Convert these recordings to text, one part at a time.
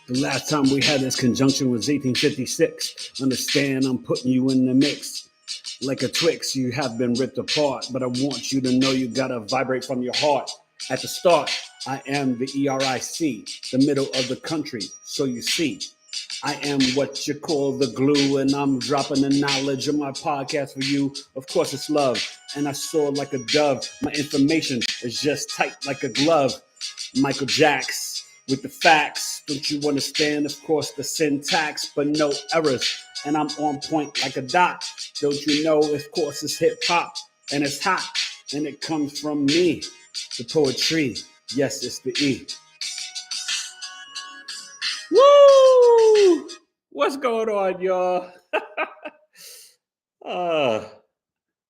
The last time we had this conjunction was 1856. Understand, I'm putting you in the mix. Like a Twix, you have been ripped apart, but I want you to know you gotta vibrate from your heart. At the start, I am the ERIC, the middle of the country, so you see. I am what you call the glue, and I'm dropping the knowledge of my podcast for you. Of course, it's love, and I soar like a dove. My information is just tight like a glove. Michael Jacks with the facts. Don't you understand? Of course, the syntax, but no errors. And I'm on point like a dot. Don't you know? Of course, it's hip hop, and it's hot, and it comes from me. The poetry, yes, it's the E. Woo! What's going on, y'all?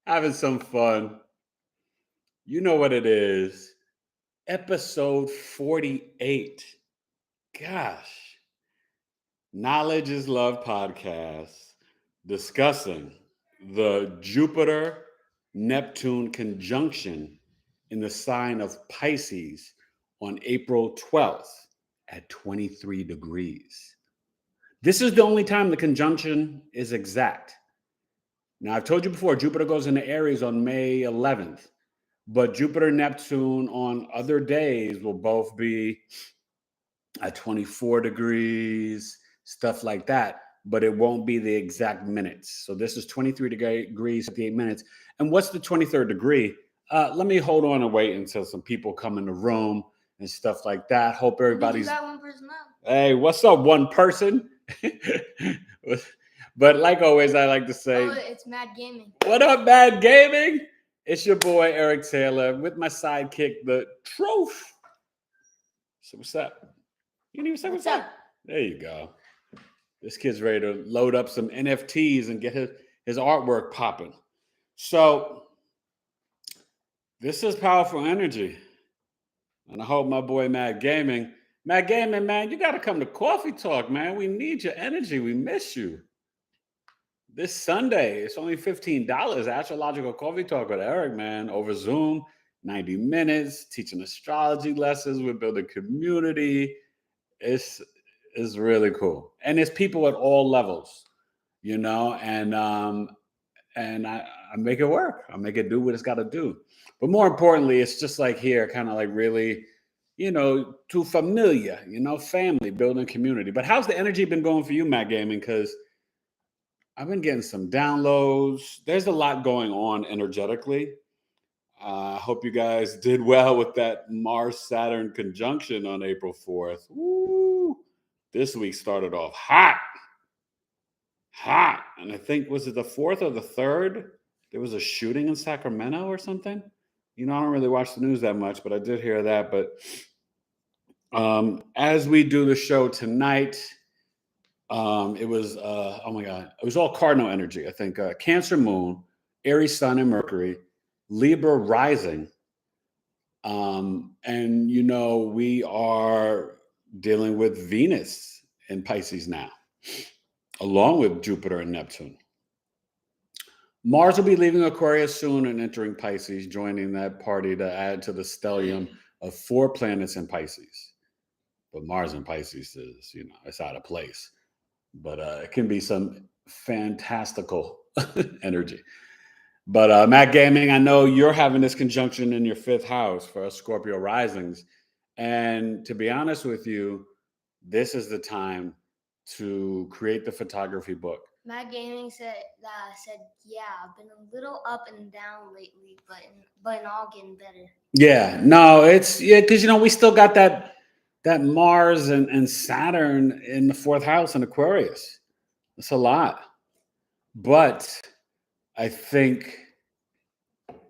Having some fun. You know what it is. Episode 48. Gosh. Knowledge is Love podcast discussing the Jupiter-Neptune conjunction in the sign of Pisces on April 12th at 23 degrees. This is the only time the conjunction is exact. Now, I've told you before, Jupiter goes into Aries on May 11th, but Jupiter and Neptune on other days will both be at 24 degrees, stuff like that, but it won't be the exact minutes. So this is 23 degrees, 58 minutes. And what's the 23rd degree? Let me hold on and wait until some people come in the room and stuff like that. Hope everybody's... You got one person up. Hey, what's up, one person? But like always, I like to say... Oh, it's Mad Gaming. What up, Mad Gaming? It's your boy, Eric Taylor, with my sidekick, the Troph. So what's up? You didn't even say what's up. There you go. This kid's ready to load up some NFTs and get his artwork popping. So this is powerful energy. And I hope my boy Mad Gaming, man, you got to come to Coffee Talk, man. We need your energy. We miss you. This Sunday, it's only $15. Astrological Coffee Talk with Eric, man, over Zoom, 90 minutes, teaching astrology lessons. We're building community. It's really cool. And it's people at all levels, you know, and I make it work. I make it do what it's got to do. But more importantly, it's just like here, kind of like really, you know, too familiar, you know, family, building community. But how's the energy been going for you, Matt Gaming? Because I've been getting some downloads. There's a lot going on energetically. I hope you guys did well with that Mars-Saturn conjunction on April 4th. Woo! This week started off hot. And I think, was it the 4th or the 3rd? There was a shooting in Sacramento or something. You know, I don't really watch the news that much, but I did hear that. But as we do the show tonight, it was, oh my God, it was all cardinal energy. I think Cancer Moon, Aries Sun and Mercury, Libra rising. And, you know, we are dealing with Venus in Pisces now, along with Jupiter and Neptune. Mars will be leaving Aquarius soon and entering Pisces, joining that party to add to the stellium of 4 planets in Pisces. But Mars in Pisces is, you know, it's out of place. But it can be some fantastical energy. But Matt Gaming, I know you're having this conjunction in your 5th house for Scorpio risings. And to be honest with you, this is the time to create the photography book. Mad Gaming said, yeah, I've been a little up and down lately, but in all getting better. Yeah, no, it's, yeah, because, you know, we still got that Mars and Saturn in the 4th house in Aquarius. It's a lot. But I think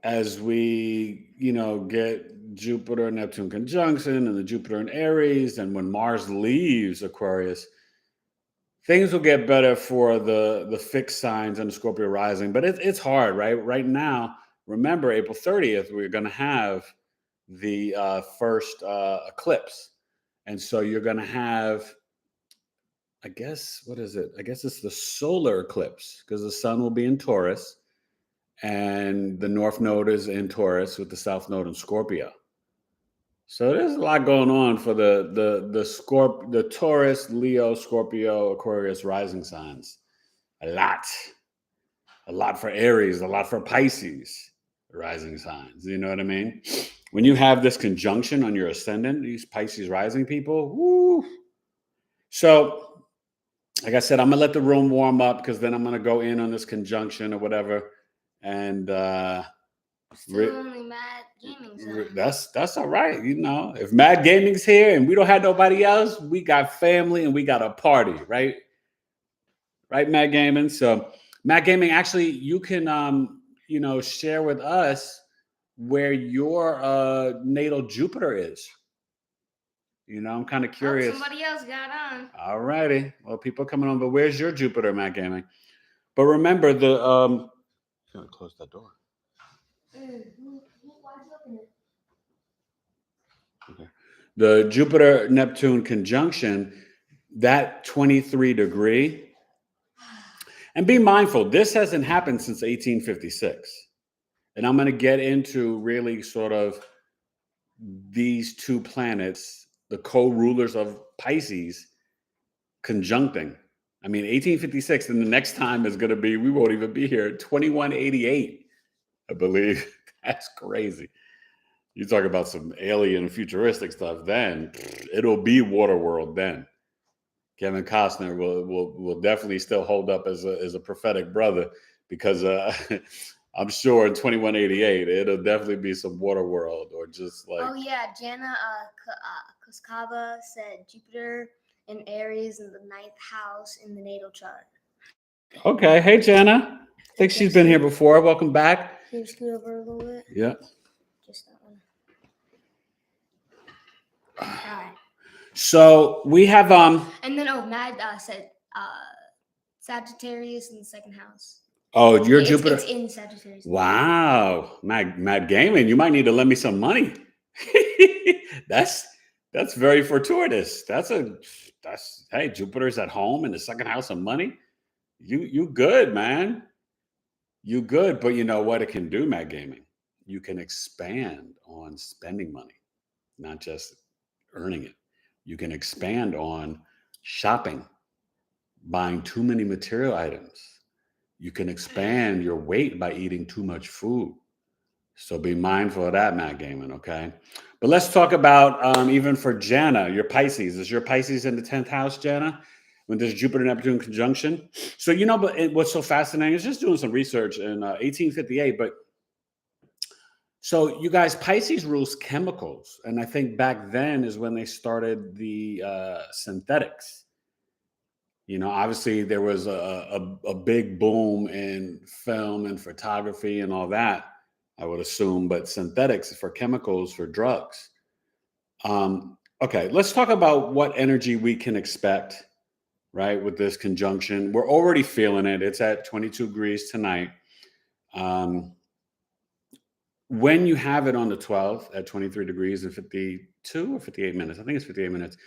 as we, you know, get Jupiter and Neptune conjunction and the Jupiter and Aries, and when Mars leaves Aquarius, things will get better for the fixed signs and the Scorpio rising. But it's hard, right? Right now, remember, April 30th, we're going to have the first eclipse. And so you're going to have, I guess, what is it? I guess it's the solar eclipse, because the sun will be in Taurus and the north node is in Taurus with the south node in Scorpio. So there's a lot going on for the Taurus, Leo, Scorpio, Aquarius rising signs. A lot for Aries, a lot for Pisces rising signs. You know what I mean? When you have this conjunction on your ascendant, these Pisces rising people, woo. So, like I said, I'm gonna let the room warm up because then I'm gonna go in on this conjunction or whatever, and Still only Mad Gaming Zone. that's all right. You know, if Mad Gaming's here and we don't have nobody else, we got family and we got a party, right? Right, Mad Gaming. So, Mad Gaming, actually, you can share with us where your natal Jupiter is. You know, I'm kind of curious. Somebody else got on. All righty. Well, people are coming on, but where's your Jupiter, Mad Gaming? But remember the I'm gonna close that door. Okay. The Jupiter Neptune conjunction, that 23 degree. And be mindful, this hasn't happened since 1856. And I'm going to get into really sort of these two planets, the co-rulers of Pisces, conjuncting. I mean, 1856, and the next time is going to be, we won't even be here, 2188, I believe. That's crazy. You talk about some alien futuristic stuff, then it'll be Waterworld then. Kevin Costner will definitely still hold up as a prophetic brother because I'm sure in 2188 it'll definitely be some Waterworld or just like. Oh yeah, Jana Koskava said Jupiter in Aries in the 9th house in the natal chart. Okay, hey Jana, I think she's been here before. Welcome back. Can you scoot over a little bit? Yeah. Just that one. Hi. So we have And then Mad said Sagittarius in the 2nd house. Oh, your Jupiter. It's in Sagittarius. Wow, Mad Gaming, you might need to lend me some money. That's very fortuitous. Hey, Jupiter's at home in the 2nd house of money. You good, man. You good, but you know what it can do, Mad Gaming? You can expand on spending money, not just earning it. You can expand on shopping, buying too many material items. You can expand your weight by eating too much food. So be mindful of that, Mad Gaming, okay? But let's talk about even for Jana, your Pisces. Is your Pisces in the 10th house, Jana? When there's Jupiter-Neptune conjunction? So, but what's so fascinating is just doing some research in 1858. But so you guys, Pisces rules chemicals. And I think back then is when they started the synthetics. Obviously there was a big boom in film and photography and all that, I would assume, but synthetics for chemicals, for drugs. Okay, let's talk about what energy we can expect, right, with this conjunction. We're already feeling it. It's at 22 degrees tonight. When you have it on the 12th at 23 degrees and 52 or 58 minutes, I think it's 58 minutes,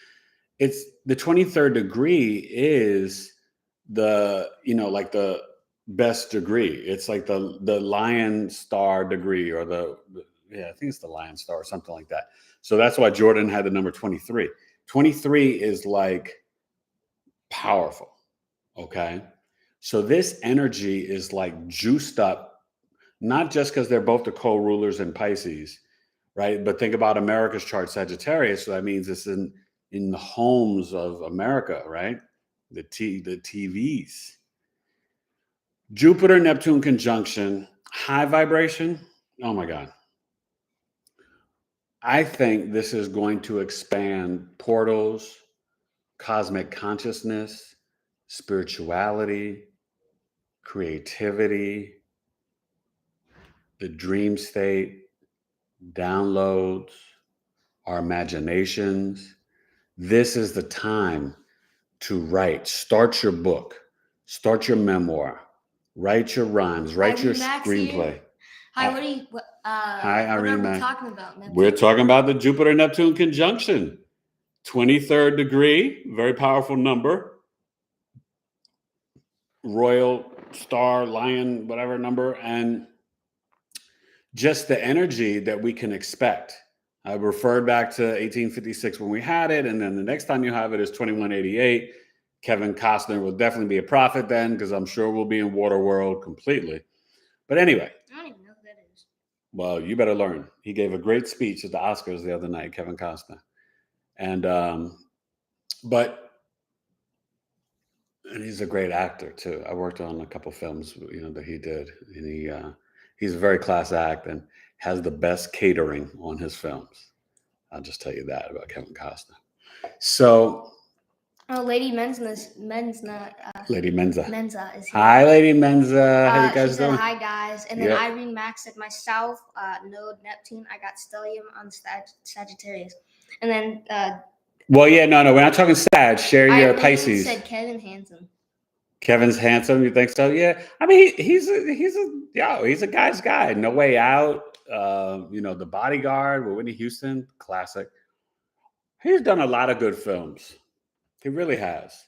it's the 23rd degree is the the best degree. It's like the lion star degree or I think it's the lion star or something like that. So that's why Jordan had the number 23. 23 is like powerful. Okay. So this energy is like juiced up, not just because they're both the co-rulers in Pisces, right? But think about America's chart, Sagittarius. So that means it's in the homes of America, right? The TVs. Jupiter Neptune conjunction, high vibration. Oh my God. I think this is going to expand portals, cosmic consciousness, spirituality, creativity, the dream state, downloads, our imaginations. This is the time to write. Start your book, start your memoir, write your rhymes, write your screenplay. Hi, hi, Irene. What are we talking about? Neptune? We're talking about the Jupiter-Neptune conjunction. 23rd degree, very powerful number. Royal star, lion, whatever number. And just the energy that we can expect. I referred back to 1856 when we had it, and then the next time you have it is 2188. Kevin Costner will definitely be a prophet then, because I'm sure we'll be in Waterworld completely. But anyway. I don't even know who that is. Well, you better learn. He gave a great speech at the Oscars the other night, Kevin Costner. And he's a great actor too. I worked on a couple films, that he did, and he's a very class act and has the best catering on his films. I'll just tell you that about Kevin Costner. So, Lady Menza Lady Menza. Menza is here. Hi, Lady Menza. How you guys she said, doing? hi, guys. And then Irene Max said, myself, node Neptune. I got stellium on Sagittarius. And then... well, yeah, no, we're not talking Sag. Share your Pisces. Said Kevin handsome. Kevin's handsome. You think so? Yeah. I mean, he's a guy's guy. No Way Out. The Bodyguard with Whitney Houston, classic. He's done a lot of good films. He really has.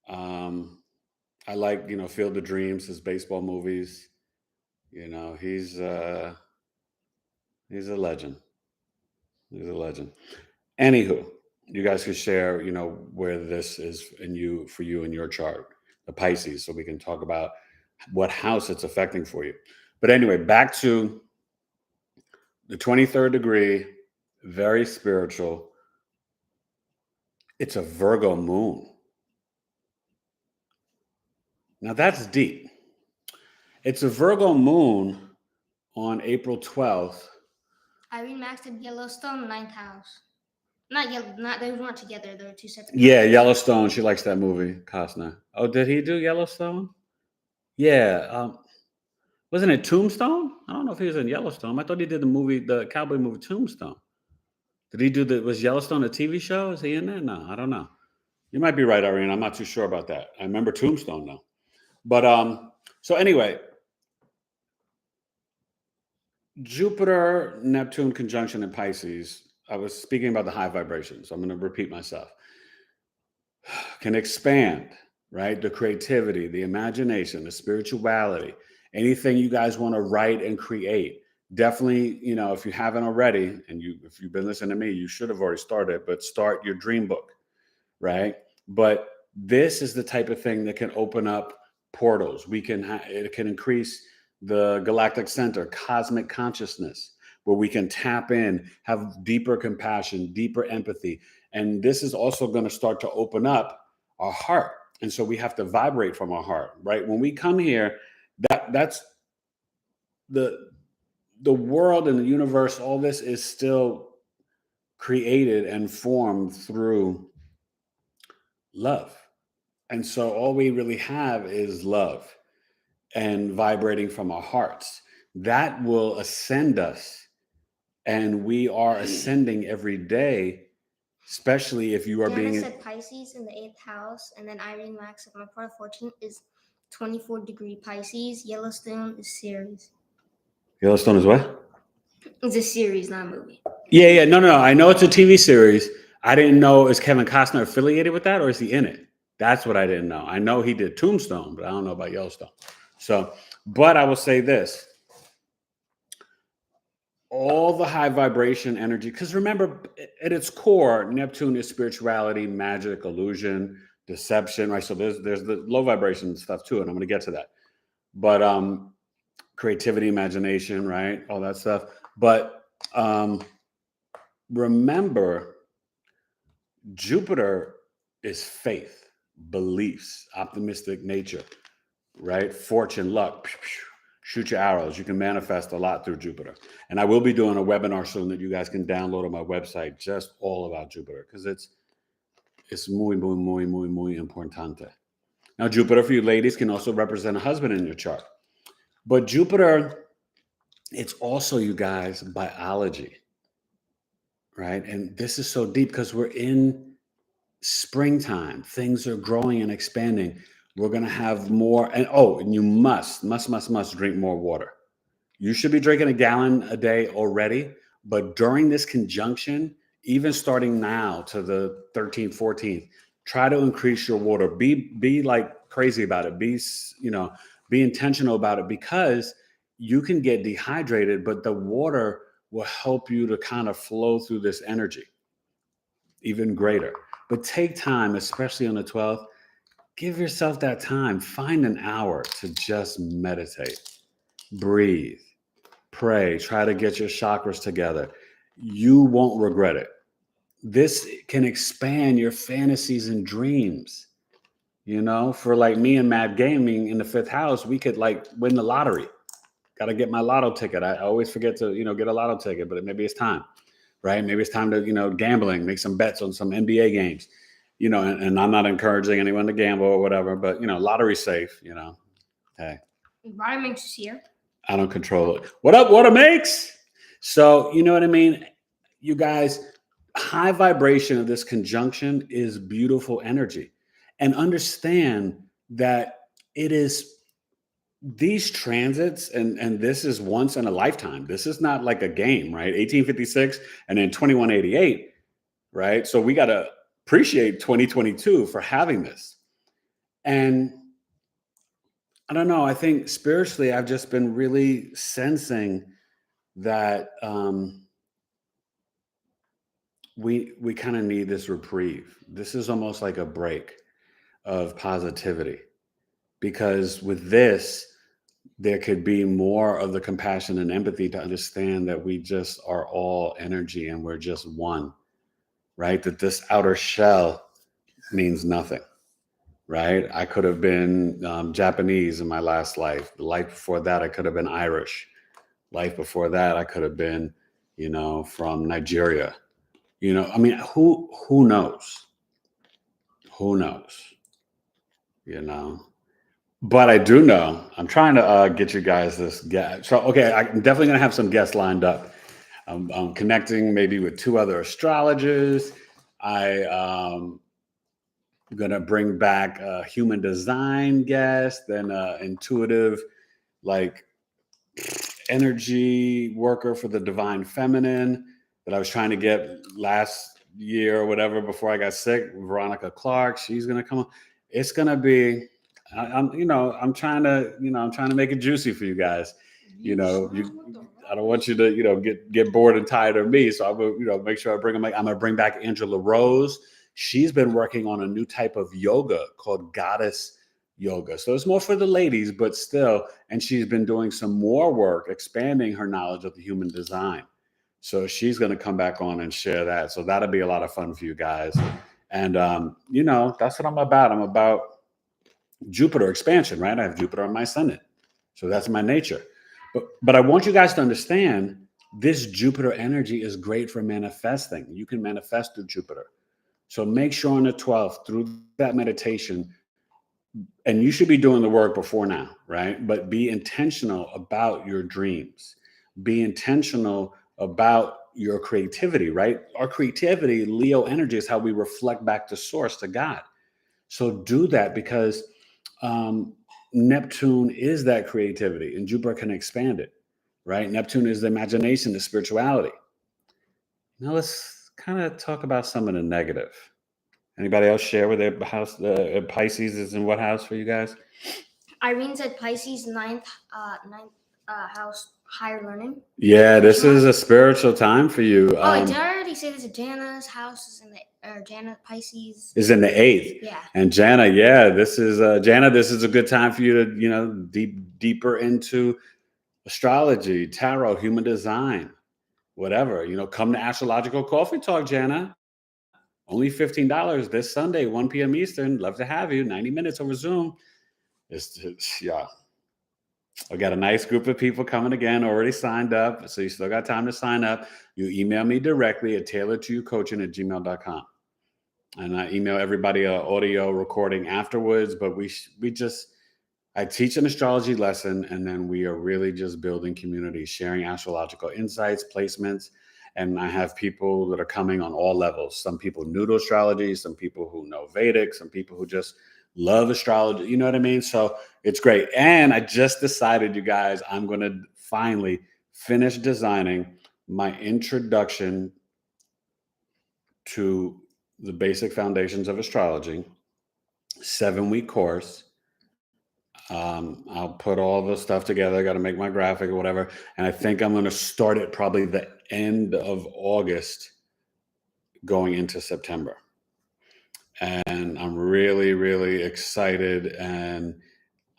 I like, Field of Dreams, his baseball movies. He's a legend. He's a legend. Anywho, you guys could share, where this is for you in your chart, the Pisces, so we can talk about what house it's affecting for you. But anyway, back to the 23rd degree, very spiritual. It's a Virgo moon. Now that's deep. It's a Virgo moon on April 12th. Irene Max did Yellowstone, 9th house. They weren't together. They were two sets. Yeah, Yellowstone. She likes that movie, Costner. Oh, did he do Yellowstone? Yeah. Wasn't it Tombstone? I don't know if he was in Yellowstone. I thought he did the cowboy movie Tombstone. Did he was Yellowstone a TV show? Is he in there? No, I don't know. You might be right, Irene. I'm not too sure about that. I remember Tombstone though. But so anyway, Jupiter, Neptune conjunction in Pisces. I was speaking about the high vibrations. So I'm going to repeat myself. Can expand, right? The creativity, the imagination, the spirituality, anything you guys want to write and create. Definitely, if you haven't already, and if you've been listening to me, you should have already started, but start your dream book, right? But this is the type of thing that can open up portals. It can increase the galactic center, cosmic consciousness, where we can tap in, have deeper compassion, deeper empathy. And this is also going to start to open up our heart. And so we have to vibrate from our heart, right? When we come here, that's the world and the universe, all this is still created and formed through love. And so all we really have is love and vibrating from our hearts. That will ascend us. And we are ascending every day, especially if you are Diana said Pisces in the 8th house. And then Irene Max said my part of fortune is 24 degree Pisces. Yellowstone is series. Yellowstone is what? It's a series, not a movie. Yeah. No. I know it's a TV series. I didn't know, is Kevin Costner affiliated with that or is he in it? That's what I didn't know. I know he did Tombstone, but I don't know about Yellowstone. So, but I will say this. All the high vibration energy, because remember, at its core, Neptune is spirituality, magic, illusion, deception, right? So there's the low vibration stuff too, and I'm going to get to that. But creativity, imagination, right? All that stuff. But remember, Jupiter is faith, beliefs, optimistic nature, right? Fortune, luck. Shoot your arrows. You can manifest a lot through Jupiter. And I will be doing a webinar soon that you guys can download on my website, just all about Jupiter, because it's muy, muy, muy, muy, muy importante. Now, Jupiter for you ladies can also represent a husband in your chart. But Jupiter, it's also, you guys, biology, right? And this is so deep because we're in springtime. Things are growing and expanding. We're going to have more. And you must drink more water. You should be drinking a gallon a day already. But during this conjunction, even starting now to the 13th, 14th, try to increase your water. Be like crazy about it. Be intentional about it, because you can get dehydrated, but the water will help you to kind of flow through this energy even greater. But take time, especially on the 12th, give yourself that time. Find an hour to just meditate, breathe, pray, try to get your chakras together. You won't regret it. This can expand your fantasies and dreams. You know, for like me and Mad Gaming in the 5th house, we could like win the lottery. Got to get my lotto ticket. I always forget to, get a lotto ticket, but maybe it's time, right? Maybe it's time to, gambling, make some bets on some NBA games, and I'm not encouraging anyone to gamble or whatever, but, lottery's safe, hey. Water Makes is here. I don't control it. What up, Water Makes? So, you know what I mean? You guys, high vibration of this conjunction is beautiful energy. And understand that it is these transits, and this is once in a lifetime. This is not like a game, right? 1856 and then 2188, right? So we got to appreciate 2022 for having this. And I don't know, I think spiritually, I've just been really sensing that we kind of need this reprieve. This is almost like a break of positivity, because with this, there could be more of the compassion and empathy to understand that we just are all energy and we're just one, right? That this outer shell means nothing, right? I could have been Japanese in my last life. The life before that, I could have been Irish. Life before that, I could have been, from Nigeria. I mean, who knows? Who knows? But I do know, I'm trying to get you guys this guest. So, okay, I'm definitely going to have some guests lined up. I'm connecting maybe with 2 other astrologers. I'm going to bring back a human design guest, then intuitive, like energy worker for the divine feminine that I was trying to get last year or whatever before I got sick. Veronica Clark, she's going to come on. It's going to be... I'm trying to make it juicy for you guys. I don't want you to, get bored and tired of me. So I will, make sure I bring them. I'm going to bring back Angela Rose. She's been working on a new type of yoga called goddess yoga. So it's more for the ladies, but still. And she's been doing some more work, expanding her knowledge of the human design. So she's going to come back on and share that. So that'll be a lot of fun for you guys. And, that's what I'm about. I'm about Jupiter expansion, right? I have Jupiter on my ascendant. So that's my nature. But I want you guys to understand this Jupiter energy is great for manifesting. You can manifest through Jupiter. So make sure on the 12th, through that meditation, and you should be doing the work before now, right? But be intentional about your dreams. Be intentional about your creativity, right? Our creativity, Leo energy, is how we reflect back to source, to God. So do that, because Neptune is that creativity and Jupiter can expand it, right? Neptune is the imagination, the spirituality. Now let's kind of talk about some of the negative. Anybody else share with their house? Pisces is in what house for you guys? Irene said Pisces, ninth house, higher learning. Yeah, this is a spiritual time for you. Did I already say this? Jana's house is in Jana Pisces is in the 8th. Yeah. And Jana, this is Jana. This is a good time for you to deeper into astrology, tarot, human design, whatever. Come to Astrological Coffee Talk, Jana. Only $15 this Sunday, 1 p.m. Eastern. Love to have you. 90 minutes over Zoom. Yeah. I got a nice group of people coming again, already signed up. So you still got time to sign up. You email me directly at tailoredtoyoucoaching@gmail.com. And I email everybody an audio recording afterwards. But I teach an astrology lesson, and then we are really just building community, sharing astrological insights, placements. And I have people that are coming on all levels. Some people new to astrology, some people who know Vedic, some people who just love astrology. You know what I mean? So it's great. And I just decided, you guys, I'm going to finally finish designing my introduction to the basic foundations of astrology, 7-week course. I'll put all the stuff together. I got to make my graphic or whatever. And I think I'm going to start it probably the end of August going into September. And I'm really, really excited. And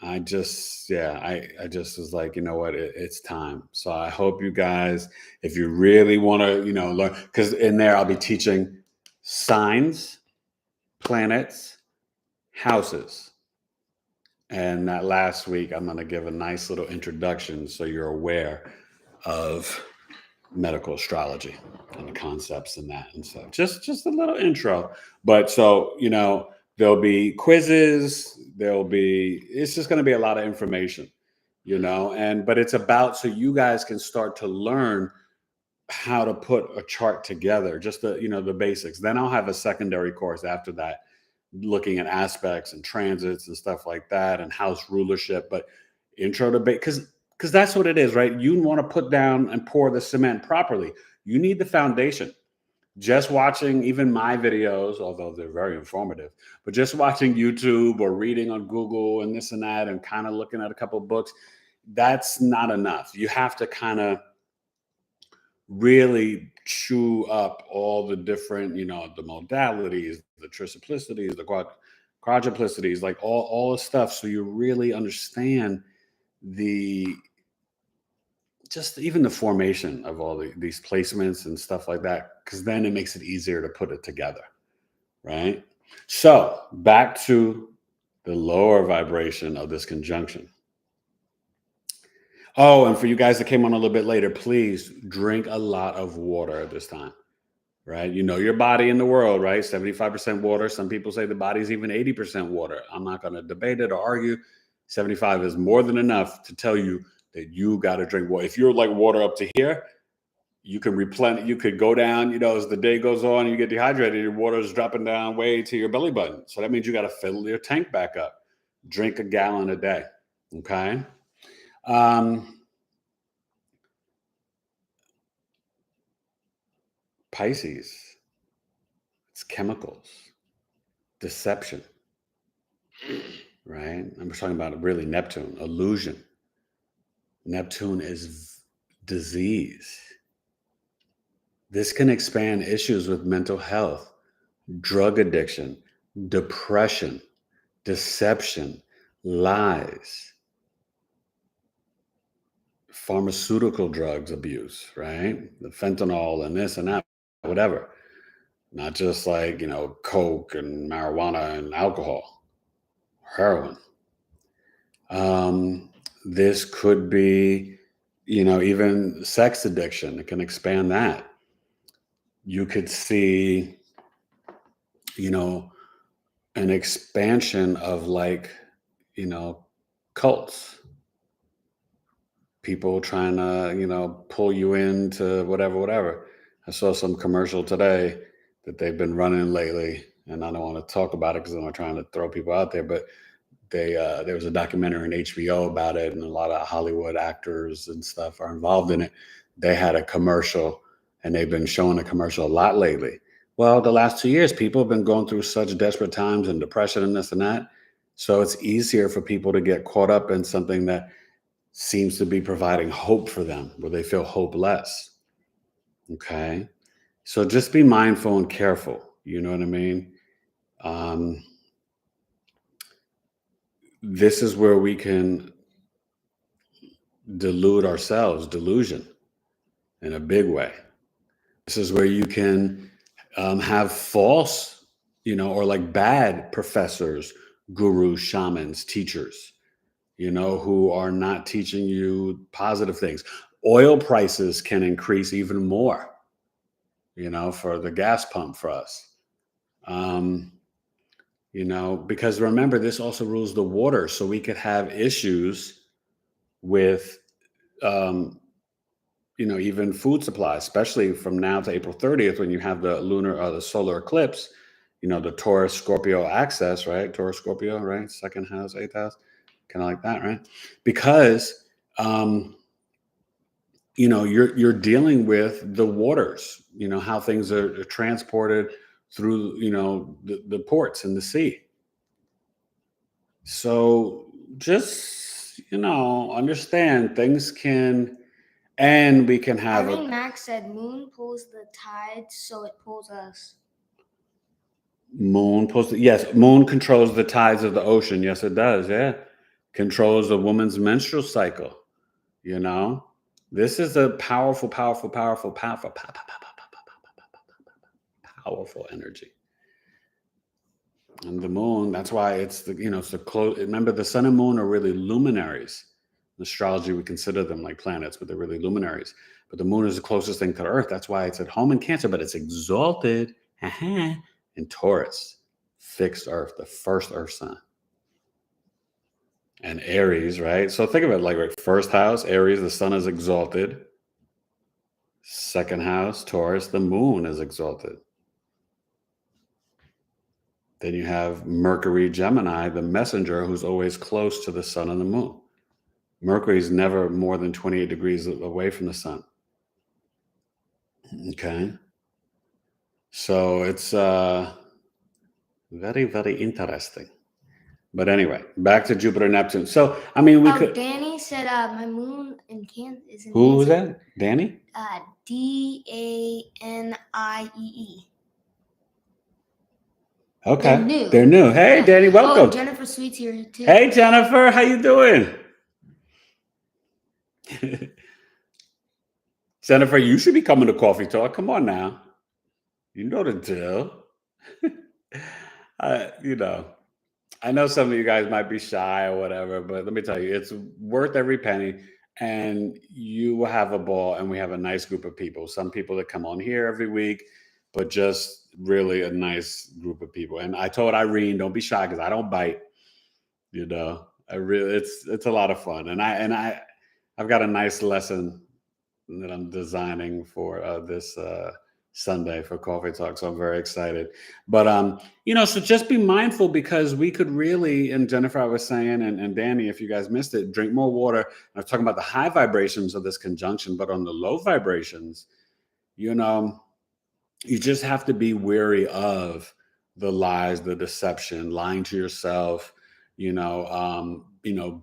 I just was like, you know what, it's time. So I hope you guys, if you really want to, learn, because in there I'll be teaching signs, planets, houses. And that last week, I'm going to give a nice little introduction so you're aware of medical astrology and the concepts and that and stuff. Just a little intro. But so, there'll be quizzes, it's just going to be a lot of information, but it's about so you guys can start to learn how to put a chart together, just the basics. Then I'll have a secondary course after that, looking at aspects and transits and stuff like that and house rulership. But intro to because that's what it is, right? You want to put down and pour the cement properly. You need the foundation. Just watching even my videos, although they're very informative, but just watching YouTube or reading on Google and this and that and kind of looking at a couple of books, that's not enough. You have to kind of really chew up all the different, the modalities, the triplicities, the quadruplicities, like all the stuff. So you really understand just even the formation of all these placements and stuff like that, because then it makes it easier to put it together, right? So back to the lower vibration of this conjunction. Oh, and for you guys that came on a little bit later, please drink a lot of water at this time, right? Your body in the world, right? 75% water. Some people say the body's even 80% water. I'm not going to debate it or argue. 75 is more than enough to tell you that you got to drink water. If you're like water up to here, you can replenish. You could go down, as the day goes on, you get dehydrated, your water is dropping down way to your belly button. So that means you got to fill your tank back up. Drink a gallon a day. Okay. Pisces, it's chemicals, deception, right? I'm talking about really Neptune, illusion. Neptune is disease. This can expand issues with mental health, drug addiction, depression, deception, lies, pharmaceutical drugs abuse, right? The fentanyl and this and that, whatever. Not just like, coke and marijuana and alcohol, heroin. This could be, even sex addiction. It can expand that. You could see, an expansion of like, cults. People trying to, pull you into whatever. I saw some commercial today that they've been running lately, and I don't want to talk about it because I'm not trying to throw people out there, but there was a documentary on HBO about it, and a lot of Hollywood actors and stuff are involved in it. They had a commercial, and they've been showing the commercial a lot lately. Well, the last 2 years, people have been going through such desperate times and depression and this and that. So it's easier for people to get caught up in something that seems to be providing hope for them, where they feel hopeless. Okay. So just be mindful and careful. You know what I mean? This is where we can delude ourselves, delusion in a big way. This is where you can have false, or like bad professors, gurus, shamans, teachers, who are not teaching you positive things. Oil prices can increase even more, for the gas pump for us. Because remember, this also rules the water. So we could have issues with, even food supply, especially from now to April 30th, when you have the solar eclipse, the Taurus Scorpio axis, right? Taurus Scorpio, right? Second house, eighth house, kind of like that, right? Because, you're dealing with the waters, how things are transported through, the ports and the sea. So just, understand things can, and we can have Irene Max said moon pulls the tides, so it pulls us. moon yes, moon controls the tides of the ocean. Yes, it does. Yeah. Controls a woman's menstrual cycle. This is a powerful energy. And the moon, that's why it's it's the close. Remember, the sun and moon are really luminaries. In astrology, we consider them like planets, but they're really luminaries. But the moon is the closest thing to the earth. That's why it's at home in Cancer, but it's exalted in Taurus, fixed earth, the first earth sign. And Aries, right? So think of it like first house, Aries, the sun is exalted. Second house, Taurus, the moon is exalted. Then you have Mercury, Gemini, the messenger, who's always close to the sun and the moon. Mercury is never more than 28 degrees away from the sun. Okay. So it's very, very interesting. But anyway, back to Jupiter, Neptune. So, I mean, we could. Danny said my moon in Cancer is in Who was that? Danny? Daniee. Okay. They're new. Hey, yeah. Danny, welcome. Oh, Jennifer Sweet's here too. Hey, Jennifer, how you doing? Jennifer, you should be coming to Coffee Talk. Come on now. You know the deal. I know some of you guys might be shy or whatever, but let me tell you, it's worth every penny. And you will have a ball, and we have a nice group of people. Some people that come on here every week, but just really a nice group of people. And I told Irene, don't be shy because I don't bite. It's a lot of fun. And I've got a nice lesson that I'm designing for this Sunday for Coffee Talk. So I'm very excited. But, so just be mindful, because we could really, and Jennifer, I was saying, and Danny, if you guys missed it, drink more water. I was talking about the high vibrations of this conjunction, but on the low vibrations, you just have to be wary of the lies, the deception, lying to yourself,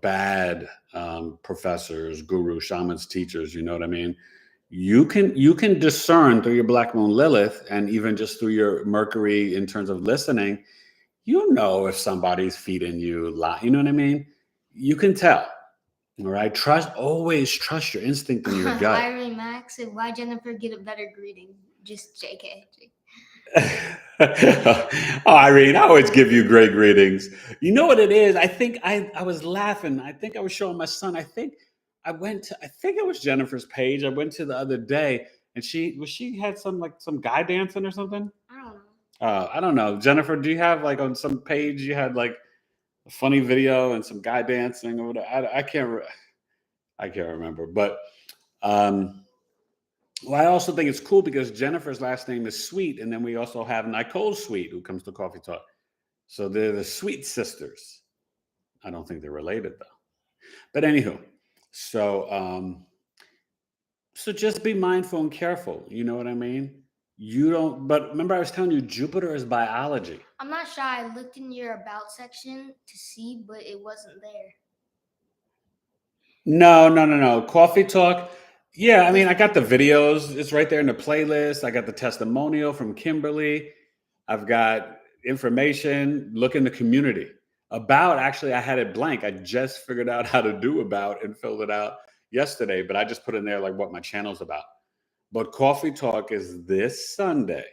bad professors, gurus, shamans, teachers, you know what I mean? You can discern through your Black Moon Lilith, and even just through your Mercury in terms of listening, if somebody's feeding you lie, you know what I mean? You can tell. All right. Always trust your instinct and your gut. Irene Max said, why Jennifer get a better greeting? Just JK. Oh, Irene, I always give you great greetings. You know what it is? I think I was laughing. I think I was showing my son. I think it was Jennifer's page. I went to the other day, and she had some guy dancing or something. I don't know. I don't know. Jennifer, do you have on some page you had a funny video and some guy dancing or whatever? I can't remember, but well, I also think it's cool because Jennifer's last name is Sweet, and then we also have Nicole Sweet, who comes to Coffee Talk. So they're the Sweet sisters. I don't think they're related though. But anywho, so just be mindful and careful. You know what I mean? But remember I was telling you, Jupiter is biology. I'm not shy. I looked in your about section to see, but it wasn't there. No. Coffee Talk. Yeah, I mean, I got the videos. It's right there in the playlist. I got the testimonial from Kimberly. I've got information. Look in the community. About, actually, I had it blank. I just figured out how to do about and filled it out yesterday, but I just put in there what my channel's about. But Coffee Talk is this Sunday,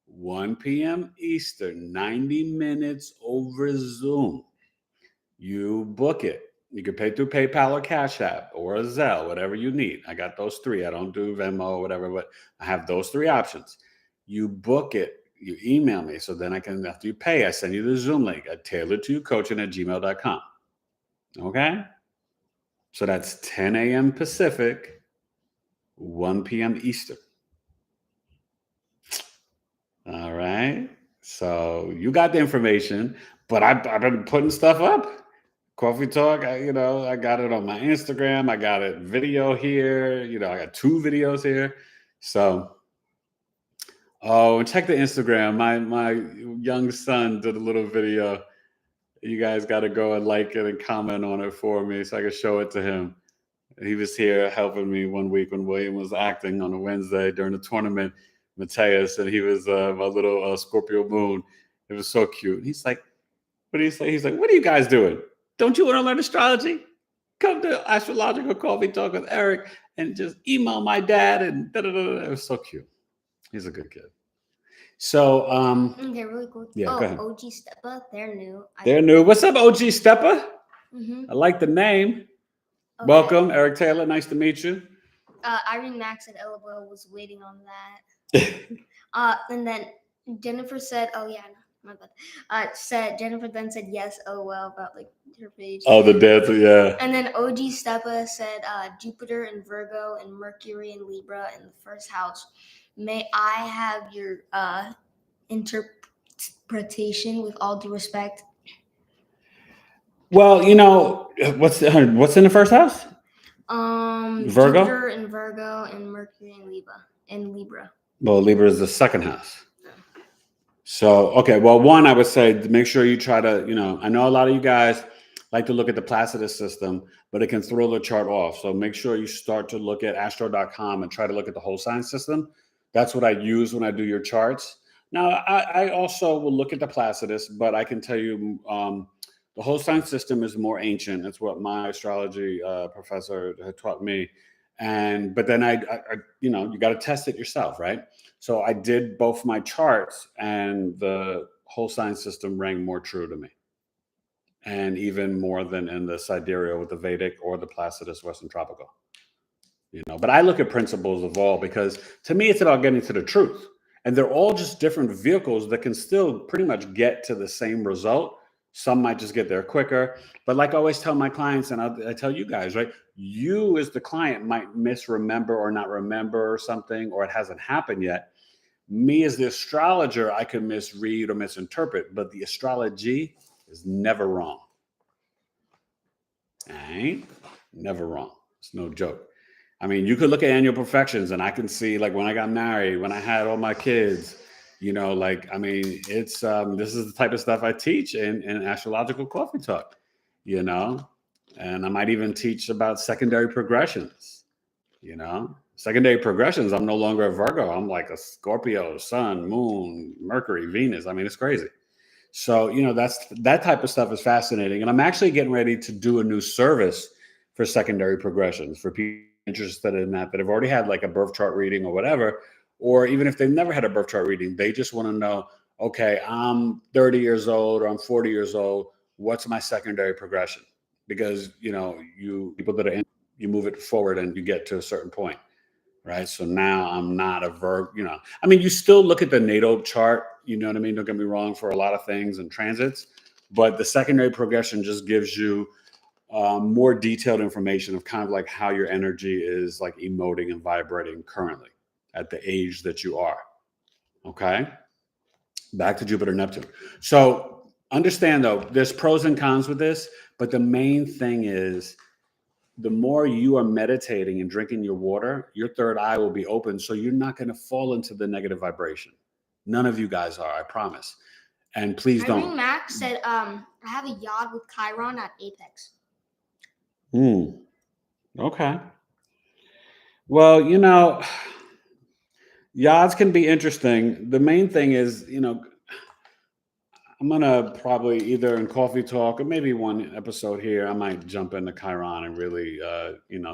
1 p.m. Eastern, 90 minutes over Zoom. You book it. You can pay through PayPal or Cash App or a Zelle, whatever you need. I got those three. I don't do Venmo or whatever, but I have those three options. You book it. You email me. So then after you pay, I send you the Zoom link at tailoredtoyoucoaching@gmail.com. Okay? So that's 10 a.m. Pacific, 1 p.m. Eastern. All right? So you got the information, but I've been putting stuff up. Coffee Talk, I got it on my Instagram. I got it video here. I got 2 videos here. So, and check the Instagram. My young son did a little video. You guys got to go and like it and comment on it for me so I can show it to him. He was here helping me one week when William was acting on a Wednesday during the tournament, Mateus, and he was my little Scorpio moon. It was so cute. He's like, what do you say? He's like, what are you guys doing? Don't you want to learn astrology? Come to Astrological Coffee Talk with Eric and just email my dad and da-da-da-da. It was so cute. He's a good kid. So, okay, really cool. Yeah, go ahead. OG Steppa, they're new. They're new. What's up, OG Steppa? Mm-hmm. I like the name. Okay. Welcome, Eric Taylor. Nice to meet you. Irene Max said LOL was waiting on that. And then Jennifer said, "Oh yeah, no, my bad." Jennifer then said yes, LOL about like her page. Oh, the dancer, yeah. And then OG Steppa said Jupiter in Virgo and Mercury in Libra in the first house. May I have your interpretation with all due respect? Well, what's in the first house? Virgo? Jupiter in Virgo and Mercury in Libra. Well, Libra is the second house. So, okay. Well, one, I would say make sure you try to, I know a lot of you guys like to look at the Placidus system, but it can throw the chart off. So make sure you start to look at astro.com and try to look at the whole sign system. That's what I use when I do your charts. Now, I also will look at the Placidus, but I can tell you the whole sign system is more ancient. That's what my astrology professor had taught me. But then I you got to test it yourself, right? So I did both my charts, and the whole sign system rang more true to me, and even more than in the sidereal with the Vedic or the Placidus Western Tropical. But I look at principles of all, because to me it's about getting to the truth, and they're all just different vehicles that can still pretty much get to the same result. Some might just get there quicker, but like I always tell my clients, and I tell you guys, right? You as the client might misremember or not remember something, or it hasn't happened yet. Me as the astrologer, I could misread or misinterpret, but the astrology is never wrong. Ain't never wrong. It's no joke. I mean, you could look at annual perfections, and I can see, like, when I got married, when I had all my kids, it's this is the type of stuff I teach in Astrological Coffee Talk, and I might even teach about secondary progressions. Secondary progressions. I'm no longer a Virgo. I'm like a Scorpio, Sun, Moon, Mercury, Venus. I mean, it's crazy. So, that type of stuff is fascinating. And I'm actually getting ready to do a new service for secondary progressions for people interested in that have already had like a birth chart reading or whatever, or even if they've never had a birth chart reading, they just want to know, okay, I'm 30 years old or I'm 40 years old. What's my secondary progression? Because, people that are in, you move it forward and you get to a certain point. Right. So now I'm not a Virgo, you still look at the natal chart, you know what I mean? Don't get me wrong, for a lot of things and transits, but the secondary progression just gives you more detailed information of kind of like how your energy is like emoting and vibrating currently at the age that you are. Okay. Back to Jupiter, Neptune. So understand though, there's pros and cons with this, but the main thing is, the more you are meditating and drinking your water, your third eye will be open. So you're not going to fall into the negative vibration. None of you guys are, I promise. And please don't. Irene Max said, I have a yod with Chiron at Apex. Okay. Well, yods can be interesting. The main thing is, I'm going to probably either in Coffee Talk or maybe one episode here, I might jump into Chiron and really,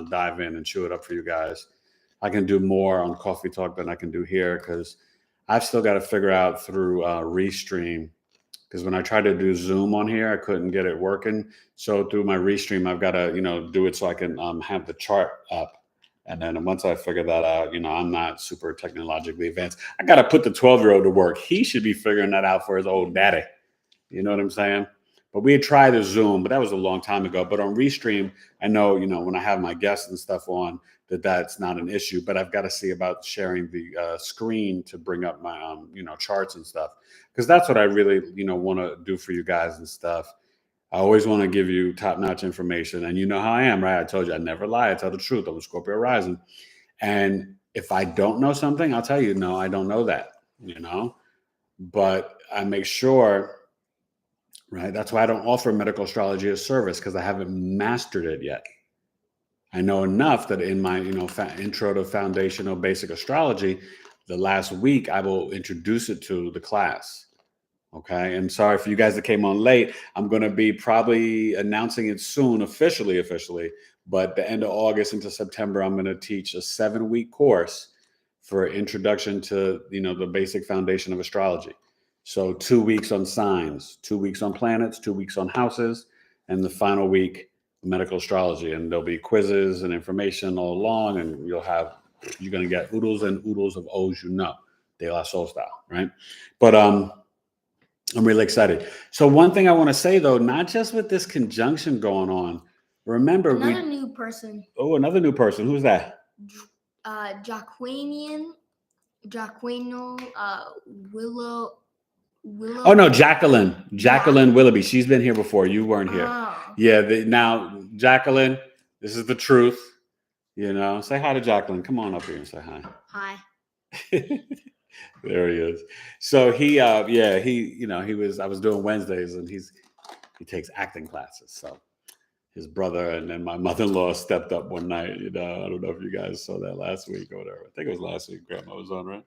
dive in and chew it up for you guys. I can do more on Coffee Talk than I can do here, because I've still got to figure out through Restream, because when I tried to do Zoom on here, I couldn't get it working. So through my Restream, I've got to, do it so I can have the chart up. And then once I figure that out, I'm not super technologically advanced. I got to put the 12-year-old to work. He should be figuring that out for his old daddy. You know what I'm saying? But we had tried the Zoom, but that was a long time ago. But on Restream, I know, when I have my guests and stuff on, that's not an issue. But I've got to see about sharing the screen to bring up my, charts and stuff. Because that's what I really, want to do for you guys and stuff. I always want to give you top-notch information. And you know how I am, right? I told you I never lie. I tell the truth. I'm a Scorpio rising. And if I don't know something, I'll tell you, no, I don't know that, But I make sure right? That's why I don't offer medical astrology as service, because I haven't mastered it yet. I know enough that in my, intro to foundational basic astrology, the last week I will introduce it to the class. Okay. And sorry for you guys that came on late. I'm going to be probably announcing it soon, officially, but the end of August into September, I'm going to teach a 7-week course for introduction to, the basic foundation of astrology. So 2 weeks on signs, 2 weeks on planets, 2 weeks on houses, and the final week, medical astrology. And there'll be quizzes and information all along, and you're going to get oodles and oodles of O's, De La Soul style, right? But I'm really excited. So one thing I want to say, though, not just with this conjunction going on, remember another new person. Oh, another new person. Who's that? Jaquino, Willow. Oh no, Jacqueline Willoughby. She's been here before. You weren't here. Oh. Yeah. Now, Jacqueline, this is the truth. Say hi to Jacqueline. Come on up here and say hi. Hi. There he is. So he I was doing Wednesdays, and he takes acting classes. So his brother and then my mother-in-law stepped up one night. I don't know if you guys saw that last week or whatever. I think it was last week. Grandma was on, right?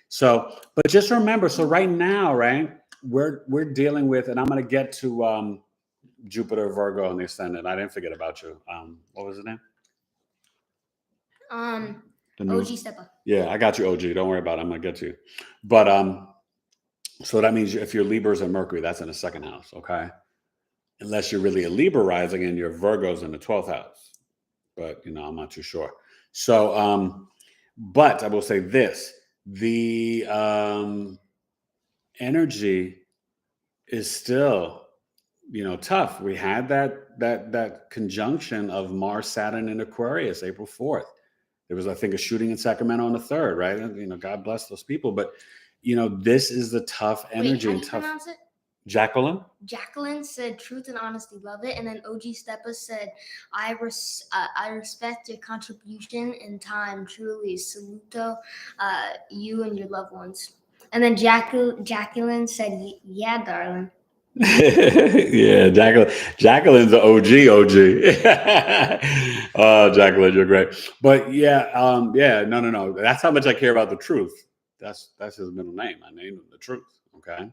So, but just remember. So right now, right, we're dealing with, and I'm going to get to Jupiter, Virgo, and the ascendant. I didn't forget about you. What was his name? OG Steppa. Yeah, I got you, OG. Don't worry about it. I'm going to get to you. But so that means if your Libra's in Mercury, that's in the second house, okay? Unless you're really a Libra rising and your Virgo's in the 12th house. But, I'm not too sure. So, but I will say this. The energy is still, tough. We had that conjunction of Mars, Saturn, and Aquarius, April 4th. There was, I think, a shooting in Sacramento on the 3rd, right? God bless those people. But, this is the tough energy. Wait, how do and you tough. pronounce it? Jacqueline? Jacqueline said, "Truth and honesty, love it." And then OG Steppa said, I respect your contribution in time. Truly, saluto, you and your loved ones." And then Jacqueline said, "Yeah, darling." Yeah, Jacqueline's an OG. Oh, Jacqueline, you're great. But yeah, no. That's how much I care about the truth. That's his middle name. I named him the Truth. Okay.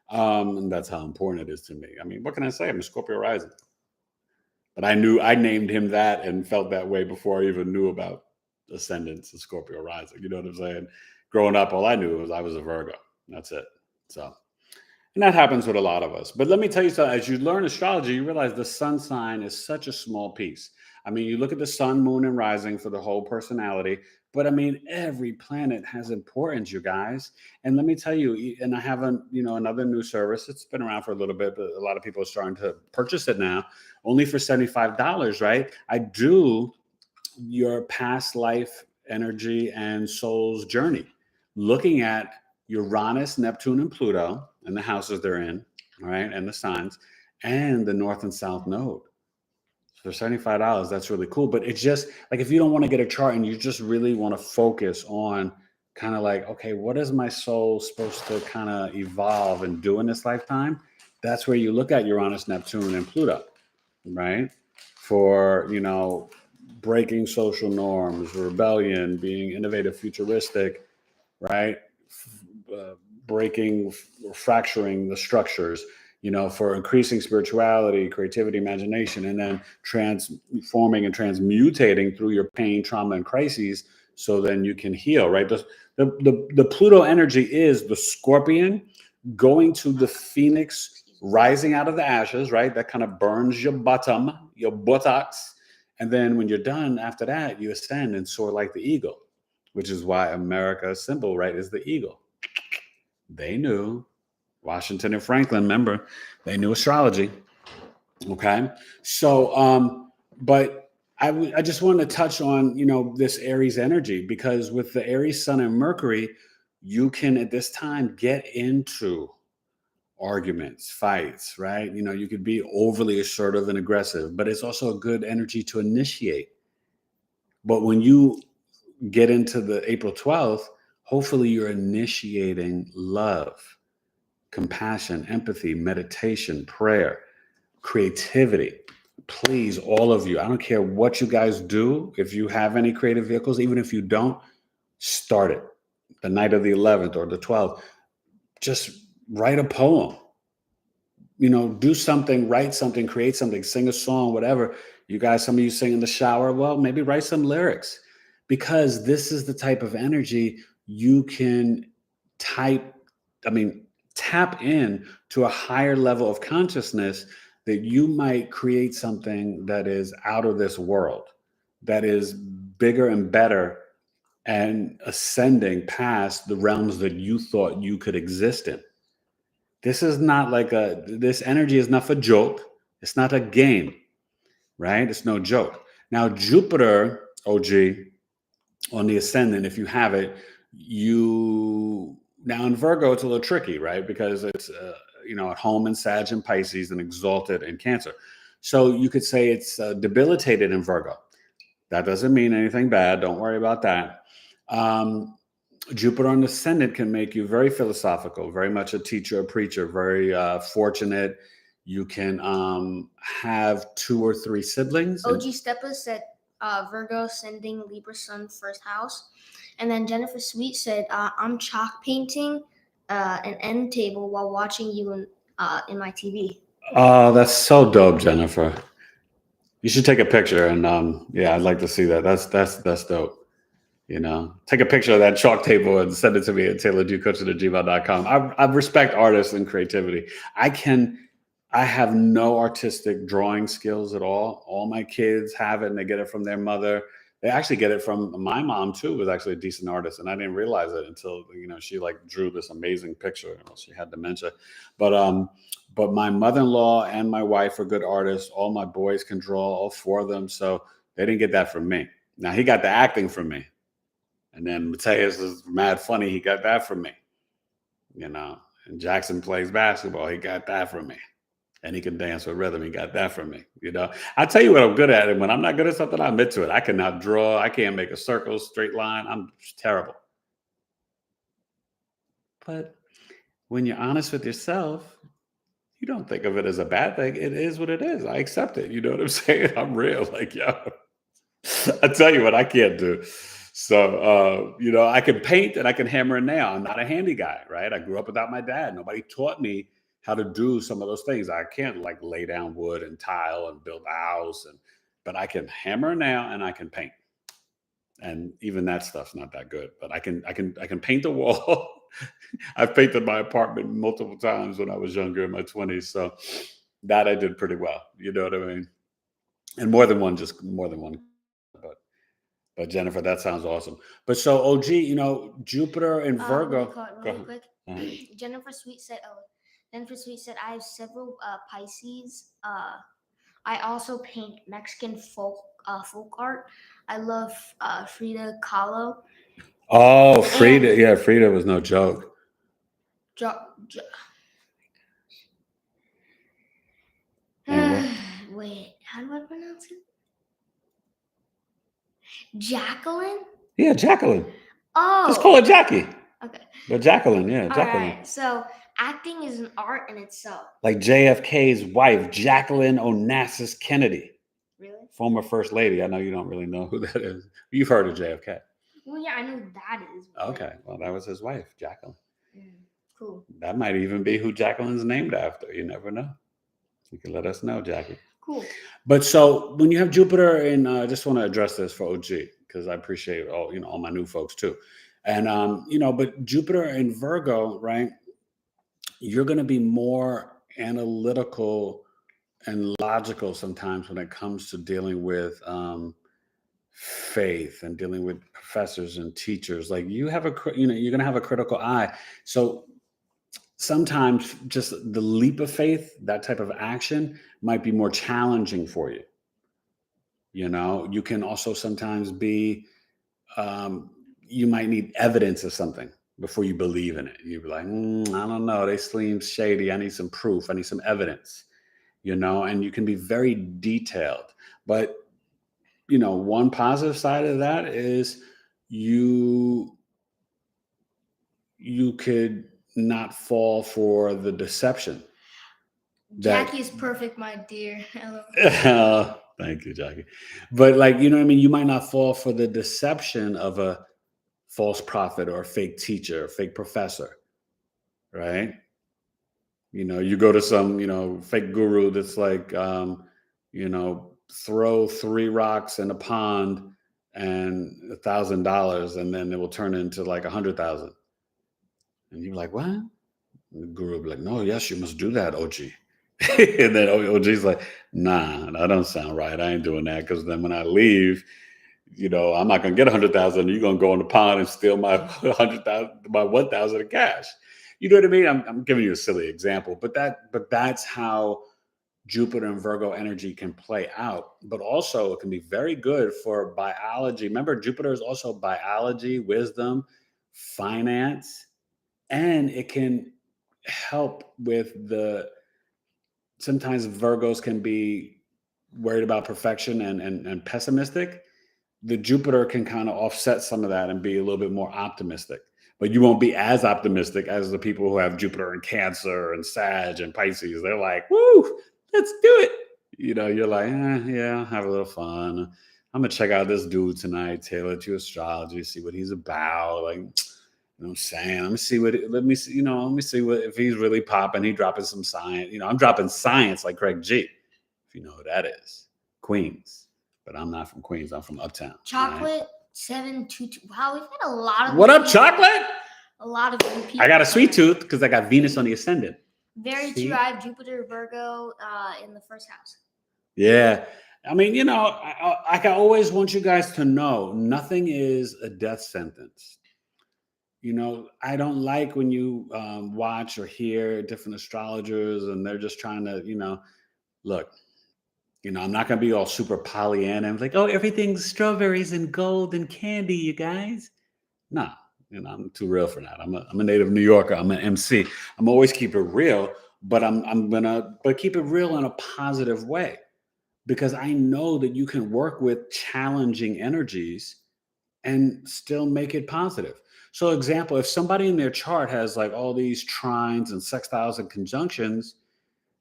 And that's how important it is to me. I mean, what can I say? I'm a Scorpio rising. But I named him that and felt that way before I even knew about ascendants of Scorpio rising. You know what I'm saying? Growing up, all I knew was I was a Virgo. That's it. So, and that happens with a lot of us. But let me tell you something. As you learn astrology, you realize the sun sign is such a small piece. I mean, you look at the sun, moon, and rising for the whole personality. But I mean, every planet has importance, you guys. And let me tell you, and I have another new service. It's been around for a little bit, but a lot of people are starting to purchase it now, only for $75, right? I do your past life energy and soul's journey, looking at Uranus, Neptune, and Pluto, and the houses they're in, all right, and the signs, and the North and South node. For $75, that's really cool. But it's just like, if you don't want to get a chart and you just really want to focus on kind of like, okay, what is my soul supposed to kind of evolve and do in this lifetime? That's where you look at Uranus, Neptune, and Pluto, right? For, breaking social norms, rebellion, being innovative, futuristic, right? Breaking, fracturing the structures, for increasing spirituality, creativity, imagination, and then transforming and transmutating through your pain, trauma, and crises, so then you can heal, right? The Pluto energy is the scorpion going to the phoenix, rising out of the ashes, right? That kind of burns your bottom, your buttocks. And then when you're done, after that, you ascend and soar like the eagle, which is why America's symbol, right, is the eagle. They knew. Washington and Franklin, remember, they knew astrology. Okay. So, but I just wanted to touch on, this Aries energy, because with the Aries sun and Mercury, you can at this time get into arguments, fights, right? You could be overly assertive and aggressive, but it's also a good energy to initiate. But when you get into the April 12th, hopefully you're initiating love. compassion, empathy, meditation, prayer, creativity. Please, all of you, I don't care what you guys do. If you have any creative vehicles, even if you don't, start it. The night of the 11th or the 12th, just write a poem. Do something, write something, create something, sing a song, whatever. You guys, some of you sing in the shower. Well, maybe write some lyrics, because this is the type of energy you can tap in to a higher level of consciousness, that you might create something that is out of this world, that is bigger and better and ascending past the realms that you thought you could exist in. This is not this energy is not a joke. It's not a game, right? It's no joke. Now, Jupiter, OG, on the ascendant, if you have it, now in Virgo, it's a little tricky, right? Because it's, at home in Sag and Pisces and exalted in Cancer. So you could say it's debilitated in Virgo. That doesn't mean anything bad. Don't worry about that. Jupiter on the ascendant can make you very philosophical, very much a teacher, a preacher, very fortunate. You can have 2 or 3 siblings. OG Steppa said Virgo ascending Libra Sun first house. And then Jennifer Sweet said, I'm chalk painting an end table while watching you in my TV. Oh, that's so dope, Jennifer. You should take a picture, and I'd like to see that. That's dope. Take a picture of that chalk table and send it to me at taylorducoaching@gmail.com. I respect artists and creativity. I have no artistic drawing skills at all. All my kids have it, and they get it from their mother. They actually get it from my mom too, was actually a decent artist. And I didn't realize it until, she drew this amazing picture. She had dementia, but my mother-in-law and my wife are good artists. All my boys can draw, all 4 of them. So they didn't get that from me. Now he got the acting from me. And then Mateus is mad funny. He got that from me, And Jackson plays basketball. He got that from me. And he can dance with rhythm. He got that from me. I tell you what I'm good at. And when I'm not good at something, I admit to it. I cannot draw. I can't make a circle, straight line. I'm terrible. But when you're honest with yourself, you don't think of it as a bad thing. It is what it is. I accept it. You know what I'm saying? I'm real. I tell you what I can't do. So, I can paint and I can hammer a nail. I'm not a handy guy, right? I grew up without my dad. Nobody taught me how to do some of those things. I can't lay down wood and tile and build a house, but I can hammer a nail and I can paint. And even that stuff's not that good, but I can paint a wall. I've painted my apartment multiple times when I was younger in my 20s. So that I did pretty well. You know what I mean? And more than one. But Jennifer, that sounds awesome. But so OG, Jupiter and Virgo. Really quick. Jennifer Sweet said, I have several Pisces. I also paint Mexican folk art. I love Frida Kahlo. Oh, Frida. Yeah, Frida was no joke. Wait, how do I pronounce it? Jacqueline? Yeah, Jacqueline. Oh. Just call her Jackie. Okay. But Jacqueline, yeah, Jacqueline. All right. So acting is an art in itself. Like JFK's wife, Jacqueline Onassis Kennedy. Really? Former First Lady. I know you don't really know who that is. You've heard of JFK. Well, yeah, I know who that is. Okay. Well, that was his wife, Jacqueline. Cool. That might even be who Jacqueline's named after. You never know. You can let us know, Jackie. Cool. But so when you have Jupiter, and I just want to address this for OG, because I appreciate all my new folks too. And but Jupiter in Virgo, right? You're going to be more analytical and logical sometimes when it comes to dealing with faith and dealing with professors and teachers. Like you're going to have a critical eye. So sometimes just the leap of faith, that type of action might be more challenging for you. You can also sometimes be, you might need evidence of something before you believe in it. You'd be like, I don't know, they seem shady. I need some proof. I need some evidence, and you can be very detailed. But, one positive side of that is you could not fall for the deception. Jackie is perfect, my dear. Thank you, Jackie. But like, you know what I mean? You might not fall for the deception of a false prophet or a fake teacher, a fake professor, right? You know, you go to some, fake guru that's like, throw 3 rocks in a pond and $1,000, and then it will turn into like 100,000. And you're like, what? And the guru will be like, no, yes, you must do that, OG. And then OG's like, nah, that don't sound right. I ain't doing that, because then when I leave, I'm not gonna get 100,000. You're gonna go in the pond and steal my 100,000, my 1,000 of cash. You know what I mean? I'm giving you a silly example, but that's how Jupiter and Virgo energy can play out. But also, it can be very good for biology. Remember, Jupiter is also biology, wisdom, finance, and it can help with sometimes Virgos can be worried about perfection and pessimistic. The Jupiter can kind of offset some of that and be a little bit more optimistic. But you won't be as optimistic as the people who have Jupiter in Cancer and Sag and Pisces. They're like, woo, let's do it. You're like, yeah, have a little fun. I'm going to check out this dude tonight, Taylor to Astrology, see what he's about. Like, what I'm saying? Let me see what, if he's really popping, he dropping some science. I'm dropping science like Craig G, if you know who that is. Queens. But I'm not from Queens. I'm from Uptown. Chocolate, right? 722. Wow, we've had a lot of. What up, Chocolate? A lot of people. I got a sweet tooth because I got Venus on the ascendant. Very true. I have Jupiter, Virgo in the first house. Yeah. I mean, I always want you guys to know nothing is a death sentence. I don't like when you watch or hear different astrologers and they're just trying to, look. I'm not going to be all super Pollyanna. I'm like, oh, everything's strawberries and gold and candy, you guys. No, I'm too real for that. I'm a native New Yorker. I'm an MC. I'm always keep it real, but I'm gonna keep it real in a positive way, because I know that you can work with challenging energies and still make it positive. So, example, if somebody in their chart has like all these trines and sextiles and conjunctions,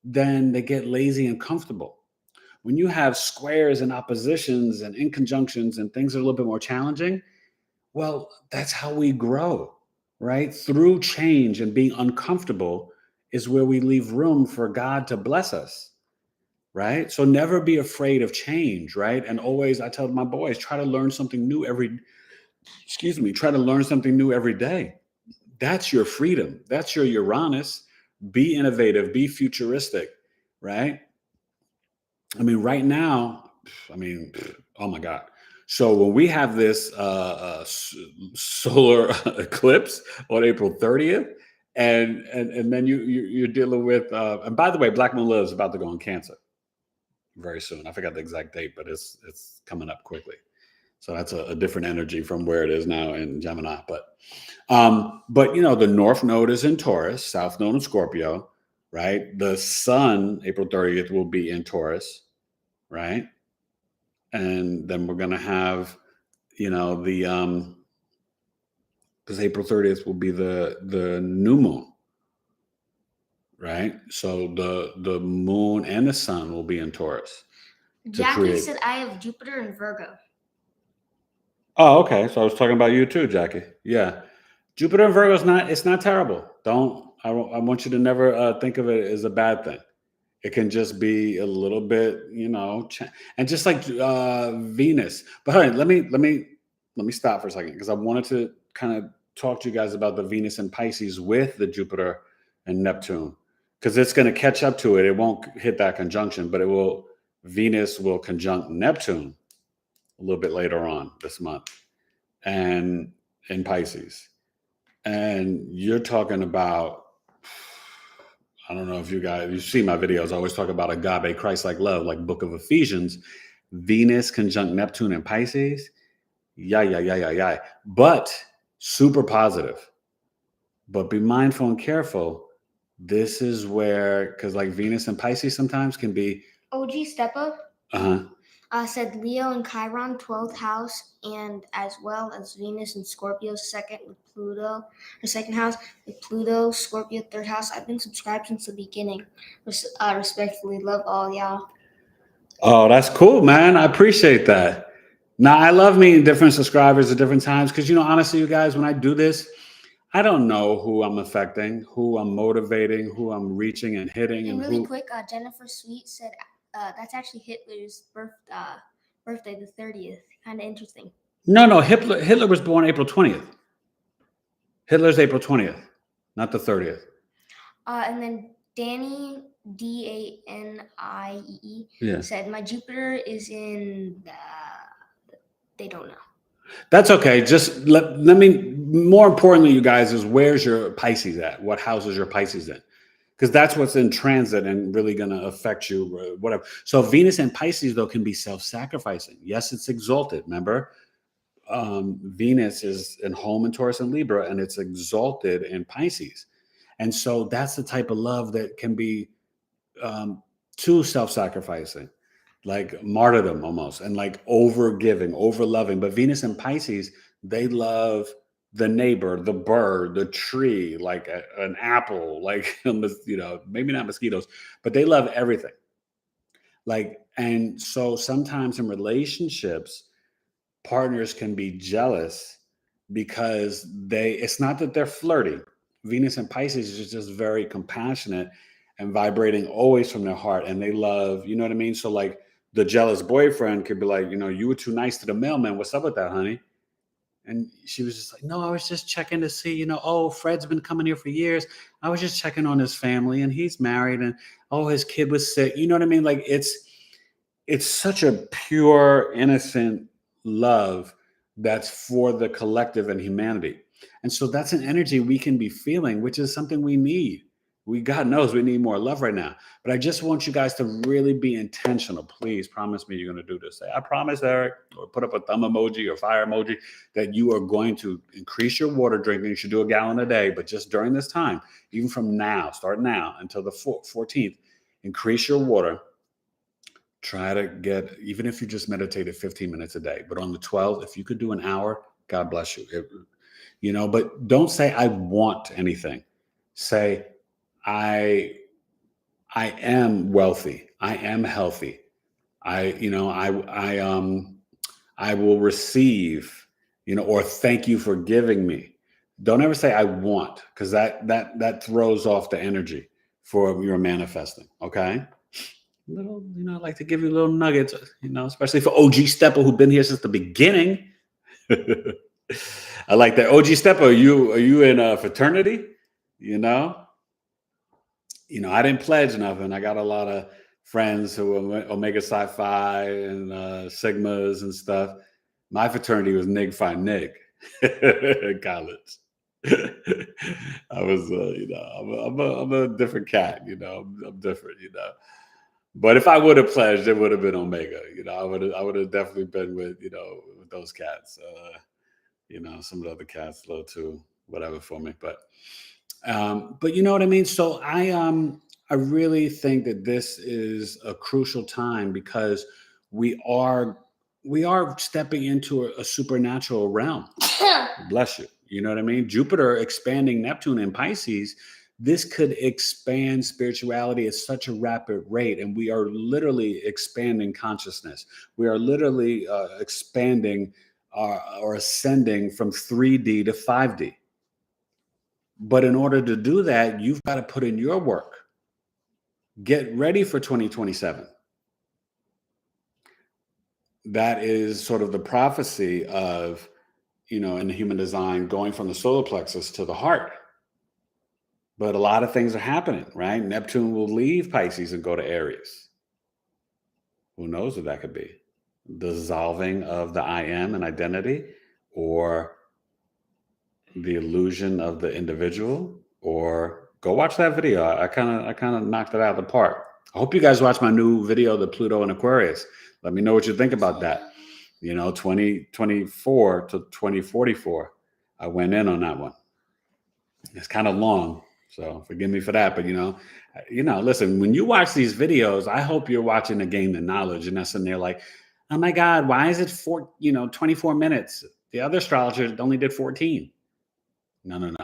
then they get lazy and comfortable. When you have squares and oppositions and inconjunctions and things are a little bit more challenging, well, that's how we grow, right? Through change and being uncomfortable is where we leave room for God to bless us, right? So never be afraid of change, right? And always, I tell my boys, try to learn something new try to learn something new every day. That's your freedom. That's your Uranus. Be innovative, be futuristic, right? I mean, right now, oh my God. So when we have this solar eclipse on April 30th, and then you're dealing with, and by the way, Black Moon Love is about to go in Cancer very soon. I forgot the exact date, but it's coming up quickly. So that's a different energy from where it is now in Gemini. But the North Node is in Taurus, South Node in Scorpio, right? The Sun, April 30th, will be in Taurus, right? And then we're going to have, because April 30th will be the new moon, right? So the moon and the sun will be in Taurus. Jackie said I have Jupiter and Virgo. Oh, okay. So I was talking about you too, Jackie. Yeah. Jupiter and Virgo it's not terrible. I want you to never think of it as a bad thing. It can just be a little bit, and just like Venus. But hold on, let me stop for a second, because I wanted to kind of talk to you guys about the Venus and Pisces with the Jupiter and Neptune, because it's going to catch up to it. It won't hit that conjunction, but Venus will conjunct Neptune a little bit later on this month, and in Pisces. And you're talking about, I don't know if you see my videos. I always talk about agape, Christ-like love, like Book of Ephesians. Venus conjunct Neptune and Pisces. Yeah. But super positive. But be mindful and careful. This is where, because like Venus and Pisces sometimes can be. OG step up. Said Leo and Chiron, 12th house, and as well as Venus and Scorpio, second with Pluto, or second house with Pluto, Scorpio, third house. I've been subscribed since the beginning. Respectfully, love all y'all. Oh, that's cool, man. I appreciate that. Now, I love meeting different subscribers at different times because, honestly, you guys, when I do this, I don't know who I'm affecting, who I'm motivating, who I'm reaching and hitting. And And really who... quick, Jennifer Sweet said that's actually Hitler's birthday, the 30th. Kind of interesting. No, Hitler was born April 20th. Hitler's April 20th, not the 30th. And then Danny, Daniee, said, my Jupiter is in they don't know. That's okay. Just let me, more importantly, you guys, is where's your Pisces at? What house is your Pisces in? Because that's what's in transit and really going to affect you, whatever. So Venus and Pisces, though, can be self-sacrificing. Yes, it's exalted. Remember, Venus is in home in Taurus and Libra, and it's exalted in Pisces. And so that's the type of love that can be too self-sacrificing, like martyrdom almost, and like over-giving, over-loving. But Venus and Pisces, they love the neighbor, the bird, the tree, like an apple, like, maybe not mosquitoes, but they love everything. And so sometimes in relationships, partners can be jealous because it's not that they're flirty. Venus and Pisces is just very compassionate and vibrating always from their heart. And they love, you know what I mean? So like the jealous boyfriend could be like, you were too nice to the mailman. What's up with that, honey? And she was just like, no, I was just checking to see, oh, Fred's been coming here for years. I was just checking on his family and he's married and, oh, his kid was sick. You know what I mean? Like it's such a pure, innocent love that's for the collective and humanity. And so that's an energy we can be feeling, which is something we need. God knows we need more love right now. But I just want you guys to really be intentional. Please promise me you're going to do this. Say, I promise, Eric, or put up a thumb emoji or fire emoji that you are going to increase your water drinking. You should do a gallon a day, but just during this time, even from now, start now until the 14th, increase your water. Try to get, even if you just meditated 15 minutes a day, but on the 12th, if you could do an hour, God bless you. But don't say, I want anything. Say, I am wealthy. I am healthy. I will receive, or thank you for giving me. Don't ever say I want, because that throws off the energy for your manifesting. Okay. Little, I like to give you little nuggets, especially for OG Stepper who've been here since the beginning. I like that. OG Stepper, are you in a fraternity? I didn't pledge nothing. I got a lot of friends who are Omega Psi Phi and Sigmas and stuff. My fraternity was Nig Phi Nig in college. I was, I'm a different cat. I'm different. But if I would have pledged, it would have been Omega. I would have definitely been with with those cats. Some of the other cats a little too whatever for me, but you know what I mean. So I really think that this is a crucial time because we are stepping into a supernatural realm. Bless you. You know what I mean? Jupiter expanding Neptune in Pisces. This could expand spirituality at such a rapid rate, and we are literally expanding consciousness. We are literally expanding or ascending from 3D to 5D. But in order to do that, you've got to put in your work. Get ready for 2027. That is sort of the prophecy of, in human design, going from the solar plexus to the heart. But a lot of things are happening, right? Neptune will leave Pisces and go to Aries. Who knows what that could be? The dissolving of the I am and identity, or the illusion of the individual, or go watch that video. I kind of knocked it out of the park. I hope you guys watch my new video, the Pluto and Aquarius. Let me know what you think about that. 2024 to 2044. I went in on that one. It's kind of long, so forgive me for that. But listen, when you watch these videos, I hope you're watching to gain the knowledge, and that's in there like, Oh my God, why is it 24 minutes? The other astrologer only did 14. No.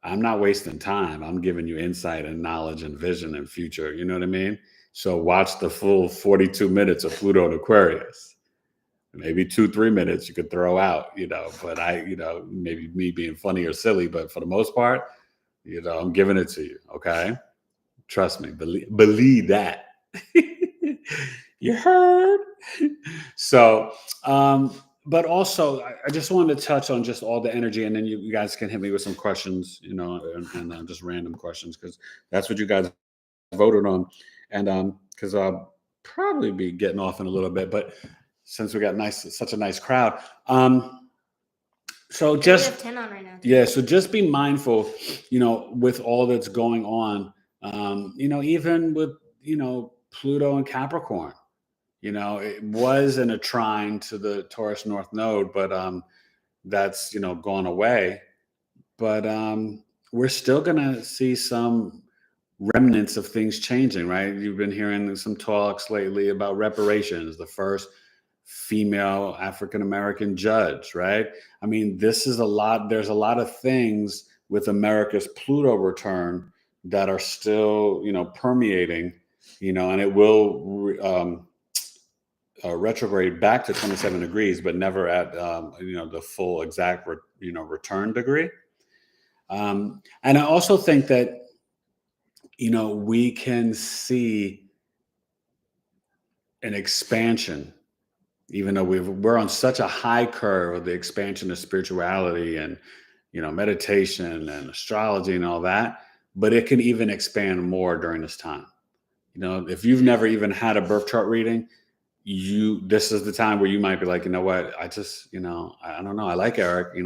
I'm not wasting time. I'm giving you insight and knowledge and vision and future. You know what I mean? So watch the full 42 minutes of Pluto and Aquarius. Maybe 2-3 minutes you could throw out, but maybe me being funny or silly, but for the most part, I'm giving it to you. Okay. Trust me. Believe that. You heard? So, but also, I just wanted to touch on just all the energy, and then you guys can hit me with some questions, and just random questions, because that's what you guys voted on. And because I'll probably be getting off in a little bit, but since we got such a nice crowd, so We just have 10 on right now. yeah, so just be mindful, with all that's going on, even with Pluto and Capricorn. It was in a trine to the Taurus North Node, but that's gone away. But we're still gonna see some remnants of things changing, right? You've been hearing some talks lately about reparations, the first female African American judge, right? I mean, there's a lot of things with America's Pluto return that are still, permeating, and it will retrograde back to 27 degrees, but never at, the full exact, return degree. And I also think that, we can see an expansion, even though we're on such a high curve of the expansion of spirituality and, meditation and astrology and all that, but it can even expand more during this time. If you've never even had a birth chart reading, this is the time where you might be like, you know what, I just, I don't know. I like Eric,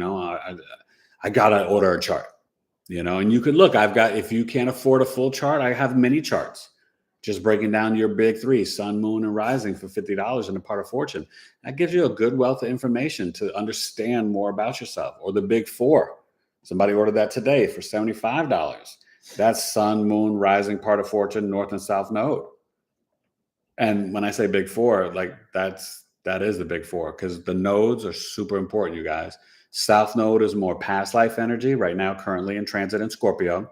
I gotta order a chart, and you could look, if you can't afford a full chart, I have mini charts, just breaking down your big three, sun, moon, and rising for $50 in the part of fortune. That gives you a good wealth of information to understand more about yourself. Or the big four. Somebody ordered that today for $75. That's sun, moon, rising, part of fortune, north and south node. And when I say big four, like that is the big four, because the nodes are super important, you guys. South node is more past life energy right now, currently in transit in Scorpio,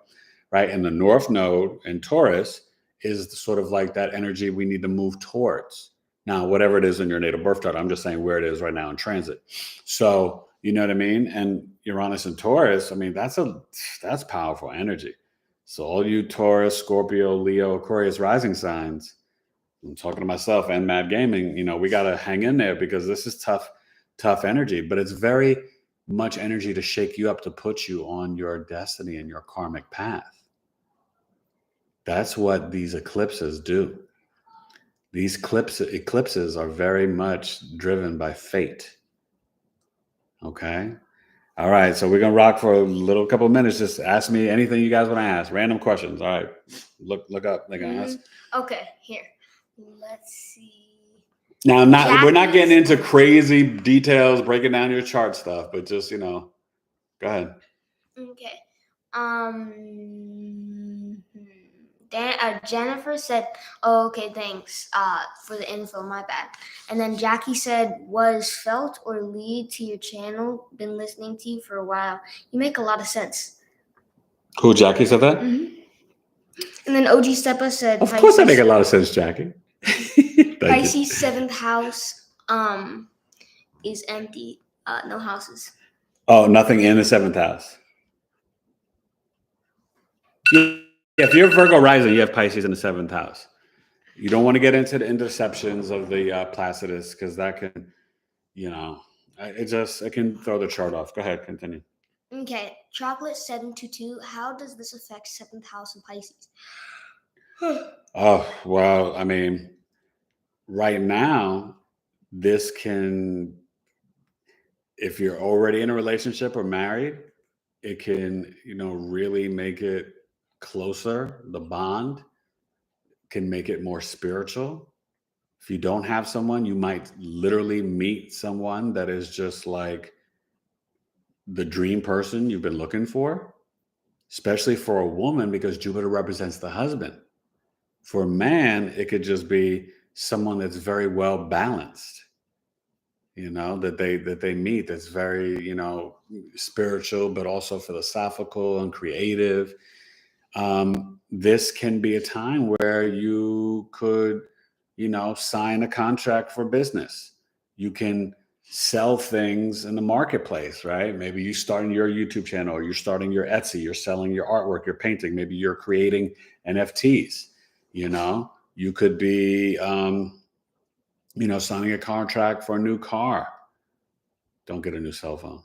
right? And the north node in Taurus is sort of like that energy we need to move towards. Now, whatever it is in your natal birth chart, I'm just saying where it is right now in transit. So, you know what I mean? And Uranus and Taurus, I mean, that's powerful energy. So all you Taurus, Scorpio, Leo, Aquarius rising signs, I'm talking to myself and Mad Gaming, we got to hang in there, because this is tough energy, but it's very much energy to shake you up, to put you on your destiny and your karmic path. That's what these eclipses do. These eclipses are very much driven by fate. Okay. All right. So we're going to rock for a couple of minutes. Just ask me anything you guys want to ask. Random questions. All right. Look up. They're going to ask. Okay. Here. Let's see. Now, we're not getting into crazy details, breaking down your chart stuff, but just, go ahead. Okay. Jennifer said, "Oh, okay, thanks for the info, my bad." And then Jackie said, "Was felt or lead to your channel, been listening to you for a while. You make a lot of sense." Who, Jackie said that? Mm-hmm. And then OG Stepa said, "Of course I make a lot of sense, Jackie." Pisces 7th house is empty. No houses. Oh, nothing in the 7th house. Yeah, if you're Virgo rising, you have Pisces in the 7th house. You don't want to get into the interceptions of the Placidus, because that can, it can throw the chart off. Go ahead, continue. Okay, Chocolate 722. How does this affect 7th house in Pisces? Oh, well, I mean, right now, this can, if you're already in a relationship or married, it can, really make it closer. The bond can make it more spiritual. If you don't have someone, you might literally meet someone that is just like the dream person you've been looking for, especially for a woman, because Jupiter represents the husband. For a man, it could just be someone that's very well balanced, that they meet, that's very, spiritual, but also philosophical and creative. This can be a time where you could, sign a contract for business. You can sell things in the marketplace, right? Maybe you starting your YouTube channel, or you're starting your Etsy, you're selling your artwork, you're painting, maybe you're creating NFTs. You could be, signing a contract for a new car. Don't get a new cell phone.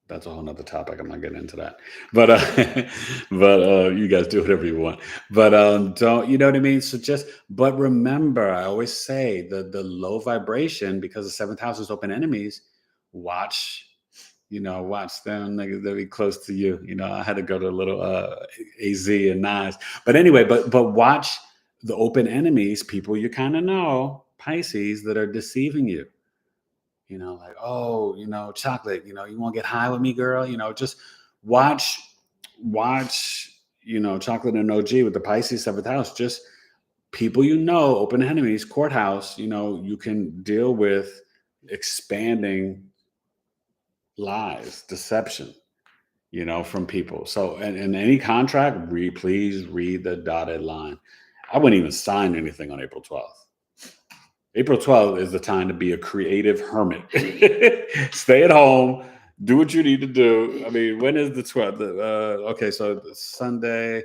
That's a whole nother topic. I'm not getting into that. But you guys do whatever you want. But don't, you know what I mean? So but remember, I always say the low vibration, because the seventh house is open enemies. Watch them. They'll be close to you. I had to go to a little AZ and Nas. But anyway, but watch the open enemies, people you kind of know, Pisces, that are deceiving you. Like, oh, chocolate, you want to get high with me, girl? Just watch, Chocolate and OG with the Pisces seventh house. Just people, open enemies, courthouse, you can deal with expanding lies, deception, from people. So, and in any contract, please read the dotted line. I wouldn't even sign anything on April 12th. April 12th is the time to be a creative hermit. Stay at home, do what you need to do. I mean, when is the 12th? Okay, so Sunday,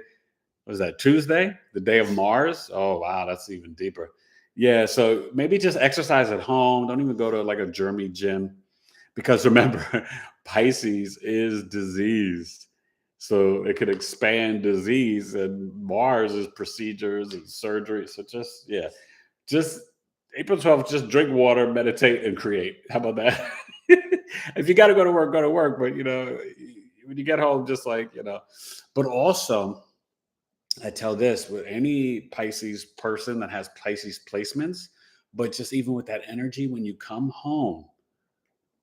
what is that, Tuesday? The day of Mars? Oh, wow, that's even deeper. Yeah, so maybe just exercise at home. Don't even go to like a germy gym. Because remember, Pisces is diseased. So it could expand disease, and Mars is procedures and surgery. So just April 12th, just drink water, meditate, and create. How about that? If you got to go to work, go to work. But, when you get home, just but also, I tell this with any Pisces person that has Pisces placements, but just even with that energy, when you come home,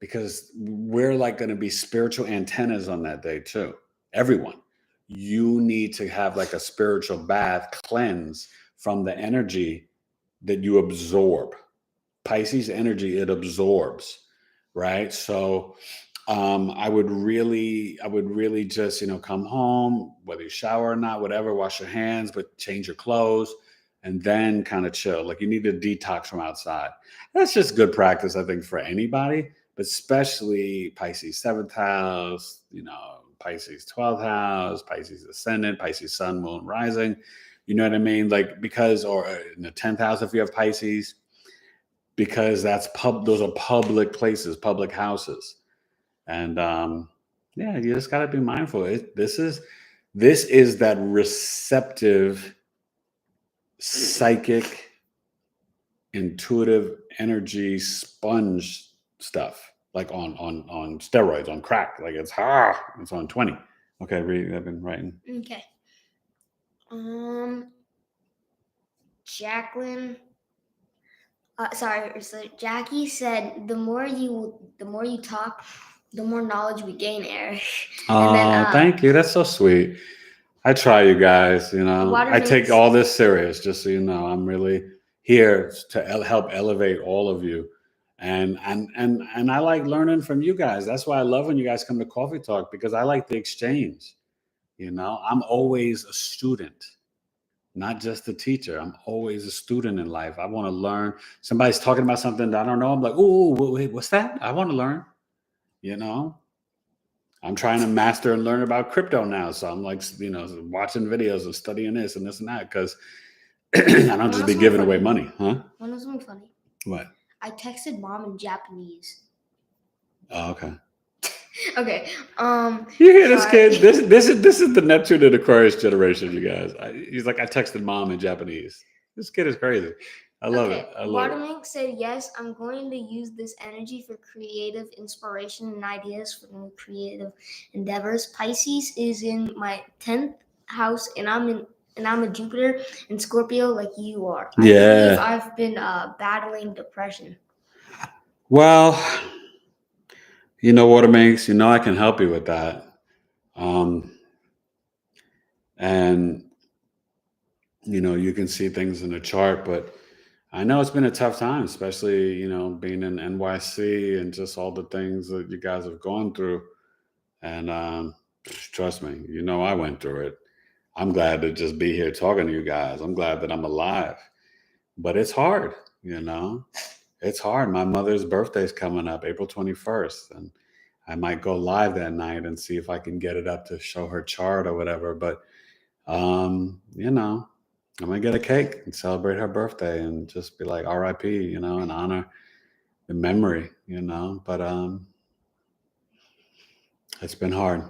because we're like going to be spiritual antennas on that day too. Everyone, you need to have like a spiritual bath, cleanse from the energy that you absorb. Pisces energy, it absorbs, right? So I would really just, come home, whether you shower or not, whatever, wash your hands, but change your clothes, and then kind of chill. Like, you need to detox from outside. That's just good practice, I think, for anybody, but especially Pisces 7th house, Pisces 12th house, Pisces ascendant, Pisces sun, moon, rising. You know what I mean? Like, or in the 10th house, if you have Pisces, because those are public places, public houses. And you just got to be mindful. This is that receptive, psychic, intuitive energy sponge stuff, like on steroids, on crack. Like it's on 20. Okay, I've been writing. Okay. Jacqueline. So Jackie said, the more you talk, the more knowledge we gain, Eric. Oh, thank you. That's so sweet. I try, you guys. I take all this serious. Just so you know, I'm really here to help elevate all of you, and I like learning from you guys. That's why I love when you guys come to Coffee Talk, because I like the exchange. I'm always a student, not just a teacher. I'm always a student in life. I want to learn. Somebody's talking about something that I don't know. I'm like, oh, wait, what's that? I want to learn. I'm trying to master and learn about crypto now. So I'm like, watching videos and studying this and that, because I don't just be giving away money. Huh? One was something funny. What? I texted mom in Japanese. Oh, okay. Okay. You hear this kid? This is the Neptune and Aquarius generation, you guys. He's like, I texted mom in Japanese. This kid is crazy. I love it. Watermink said, yes, I'm going to use this energy for creative inspiration and ideas for new creative endeavors. Pisces is in my 10th house, and I'm a Jupiter and Scorpio like you are. I believe I've been battling depression. Well, Waterminks, I can help you with that. And you can see things in the chart, but I know it's been a tough time, especially, being in NYC and just all the things that you guys have gone through. And trust me, I went through it. I'm glad to just be here talking to you guys. I'm glad that I'm alive. But it's hard, It's hard. My mother's birthday's coming up, April 21st. And I might go live that night and see if I can get it up to show her chart or whatever. But, I'm going to get a cake and celebrate her birthday and just be like RIP, and honor the memory, But it's been hard.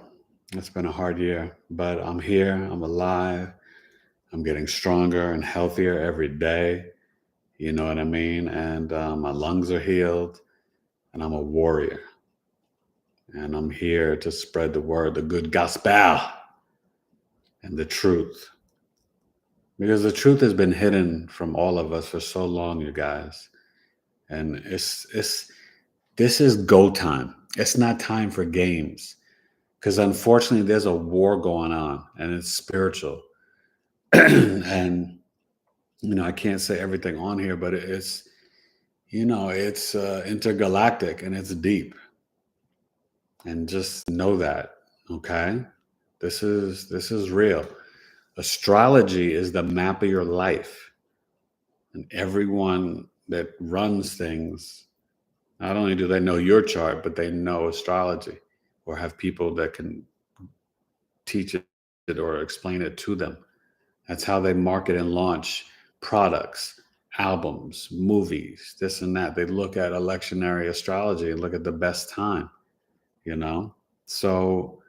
It's been a hard year, but I'm here. I'm alive. I'm getting stronger and healthier every day. You know what I mean? And my lungs are healed, and I'm a warrior. And I'm here to spread the word, the good gospel, and the truth. Because the truth has been hidden from all of us for so long, you guys. And this is go time. It's not time for games. Because unfortunately, there's a war going on, and it's spiritual. And, I can't say everything on here, but it's intergalactic and it's deep. And just know that, okay? This is real. Astrology is the map of your life. And everyone that runs things, not only do they know your chart, but they know astrology or have people that can teach it or explain it to them. That's how they market and launch products, albums, movies, this and that. They look at electionary astrology and look at the best time, So,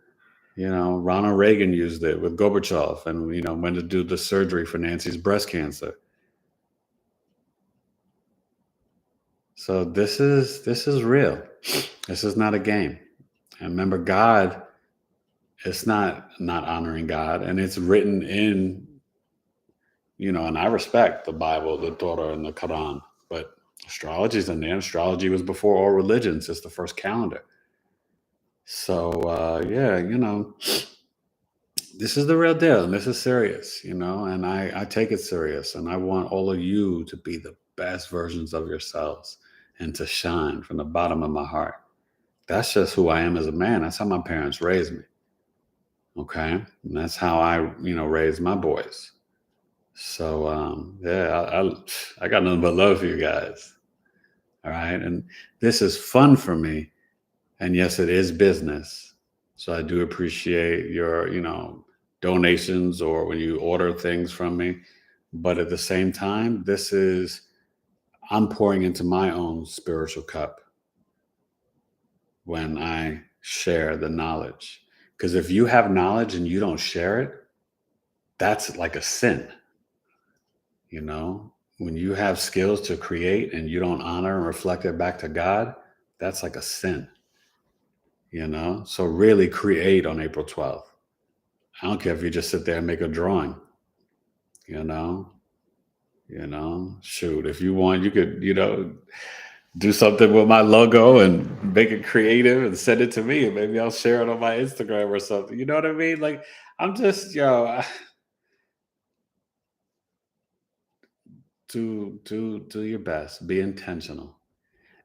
Ronald Reagan used it with Gorbachev and, when to do the surgery for Nancy's breast cancer. So this is real. This is not a game. And remember, God, it's not honoring God. And it's written in, and I respect the Bible, the Torah, and the Quran, but astrology's in there. Astrology was before all religions. It's the first calendar. So, this is the real deal. And this is serious, and I take it serious. And I want all of you to be the best versions of yourselves and to shine from the bottom of my heart. That's just who I am as a man. That's how my parents raised me. Okay. And that's how I, raised my boys. So, I got nothing but love for you guys. All right. And this is fun for me. And yes, it is business. So I do appreciate your, donations or when you order things from me. But at the same time, I'm pouring into my own spiritual cup when I share the knowledge. Because if you have knowledge and you don't share it, that's like a sin. When you have skills to create and you don't honor and reflect it back to God, that's like a sin. So really create on April 12th. I don't care if you just sit there and make a drawing. Shoot, if you want, you could, do something with my logo and make it creative and send it to me, and maybe I'll share it on my Instagram or something. You know what I mean? Like, I'm just, do your best. Be intentional.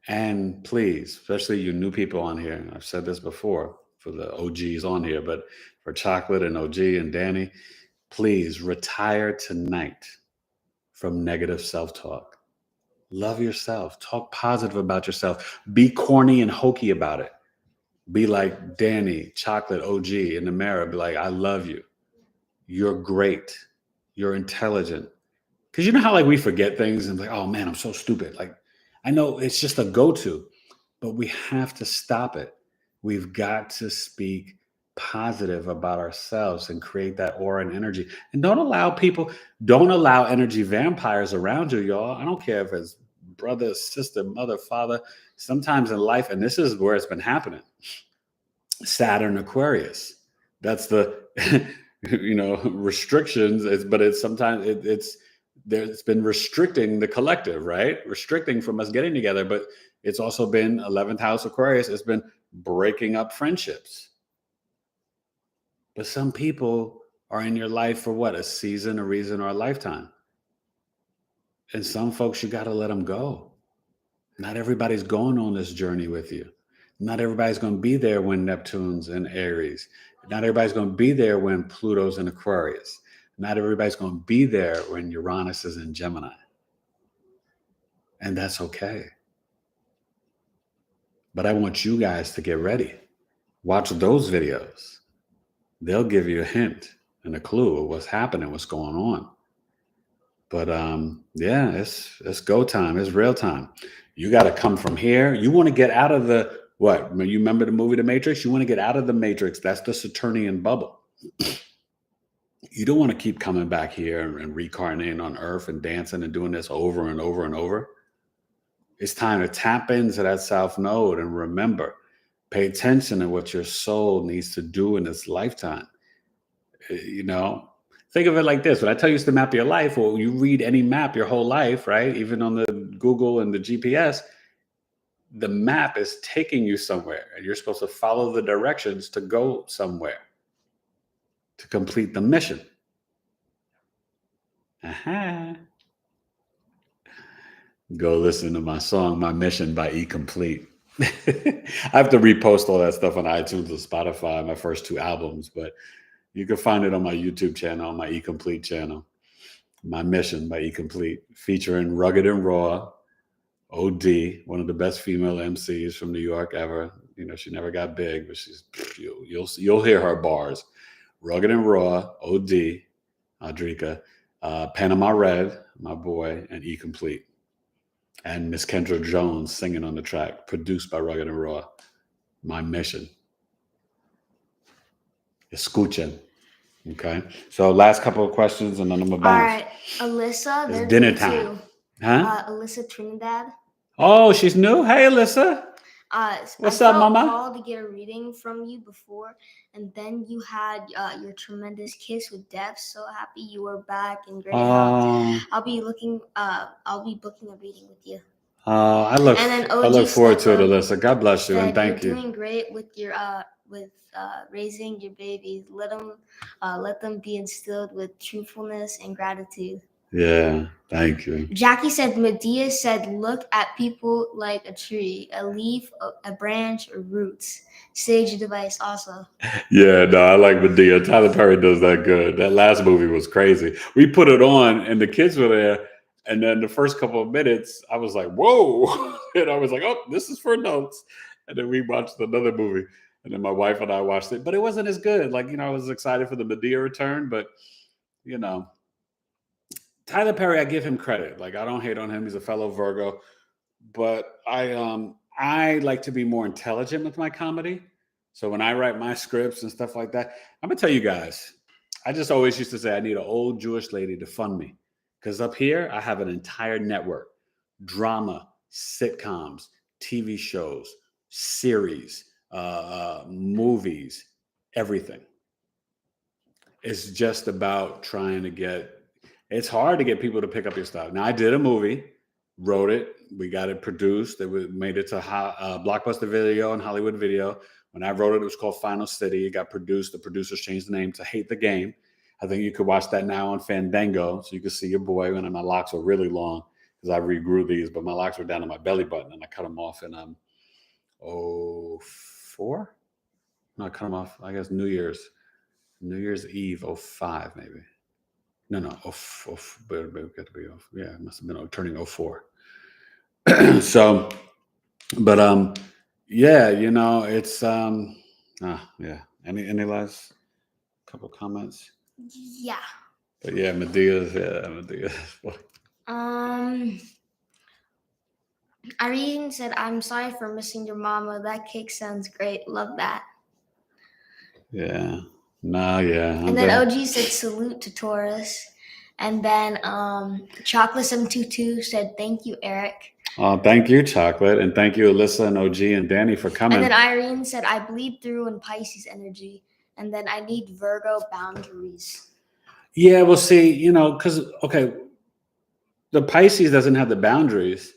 And please, especially you new people on here, I've said this before for the OGs on here, but for Chocolate and OG and Danny, please retire tonight from negative self-talk. Love yourself. Talk positive about yourself. Be corny and hokey about it. Be like Danny, Chocolate, OG in the mirror. Be like, I love you. You're great. You're intelligent. Because you know how we forget things and like, oh man, I'm so stupid. Like, I know it's just a go-to, but we have to stop it. We've got to speak positive about ourselves and create that aura and energy. And don't allow energy vampires around you, y'all. I don't care if it's brother, sister, mother, father. Sometimes in life, and this is where it's been happening, Saturn, Aquarius. That's the, restrictions. But it's sometimes it's been restricting the collective, right? Restricting from us getting together. But it's also been 11th house Aquarius. It's been breaking up friendships. But some people are in your life for what? A season, a reason, or a lifetime. And some folks, you got to let them go. Not everybody's going on this journey with you. Not everybody's going to be there when Neptune's in Aries. Not everybody's going to be there when Pluto's in Aquarius. Not everybody's going to be there when Uranus is in Gemini. And that's okay. But I want you guys to get ready. Watch those videos. They'll give you a hint and a clue of what's happening, what's going on. But yeah, it's go time. It's real time. You got to come from here. You want to get out of the, what? You remember the movie The Matrix? You want to get out of the Matrix. That's the Saturnian bubble. You don't want to keep coming back here and reincarnating on Earth and dancing and doing this over and over and over. It's time to tap into that South Node and remember, pay attention to what your soul needs to do in this lifetime. You know, think of it like this. When I tell you to map your life, well, you read any map your whole life, right? Even on the Google and the GPS, the map is taking you somewhere and you're supposed to follow the directions to go somewhere to complete the mission. Go listen to my song, My Mission by E Complete. I have to repost all that stuff on iTunes and Spotify, my first 2 albums, but you can find it on my YouTube channel, on my E Complete channel. My Mission by E Complete, featuring Rugged and Raw, OD, one of the best female MCs from New York ever. You know, she never got big, but she's you'll hear her bars. Rugged and Raw, OD, Audrika, Panama Red, my boy, and E Complete. And Miss Kendra Jones singing on the track, produced by Rugged and Raw. My Mission. Escuchen. Okay. So last couple of questions and then I'm about. All right. Alyssa. It's dinner time. Huh? Alyssa Trinidad. Oh, she's new? Hey, Alyssa. What's up, Mama? I called to get a reading from you before, and then you had your tremendous kiss with Deb. So happy you were back and great health. I'll be booking a reading with you. I look forward to it, Alyssa. God bless you and thank you. You're doing great with your raising your babies. Let them be instilled with truthfulness and gratitude. Yeah, thank you. Jackie said, Medea said, look at people like a tree, a leaf, a branch, or roots. Sage device also. Yeah, no, I like Medea. Tyler Perry does that good. That last movie was crazy. We put it on and the kids were there. And then the first couple of minutes, I was like, whoa. And I was like, oh, this is for notes. And then we watched another movie. And then my wife and I watched it. But it wasn't as good. Like, you know, I was excited for the Medea return. But, you know, Tyler Perry, I give him credit. Like, I don't hate on him. He's a fellow Virgo. But I like to be more intelligent with my comedy. So when I write my scripts and stuff like that, I'm going to tell you guys, I just always used to say I need an old Jewish lady to fund me. Because up here, I have an entire network, drama, sitcoms, TV shows, series, movies, everything. It's just about trying to it's hard to get people to pick up your stuff. Now, I did a movie, wrote it, we got it produced, made it to Blockbuster Video and Hollywood Video. When I wrote it, it was called Final City. It got produced. The producers changed the name to Hate the Game. I think you could watch that now on Fandango, so you can see your boy when my locks were really long because I regrew these, but my locks were down to my belly button and I cut them off in 04? No, I cut them off, I guess, New Year's Eve, 05 maybe. No, but it got to be off. Yeah, it must have been turning 04. So, but yeah, you know, it's yeah. Any last couple comments? Yeah. But yeah, Medea. Irene said, I'm sorry for missing your mama. That cake sounds great. Love that. Yeah. No, yeah. And then OG said, salute to Taurus. And then Chocolate 722 said, thank you, Eric. Thank you, Chocolate. And thank you, Alyssa and OG and Danny for coming. And then Irene said, I bleed through in Pisces energy. And then I need Virgo boundaries. Yeah, well, see, you know, because, okay, the Pisces doesn't have the boundaries.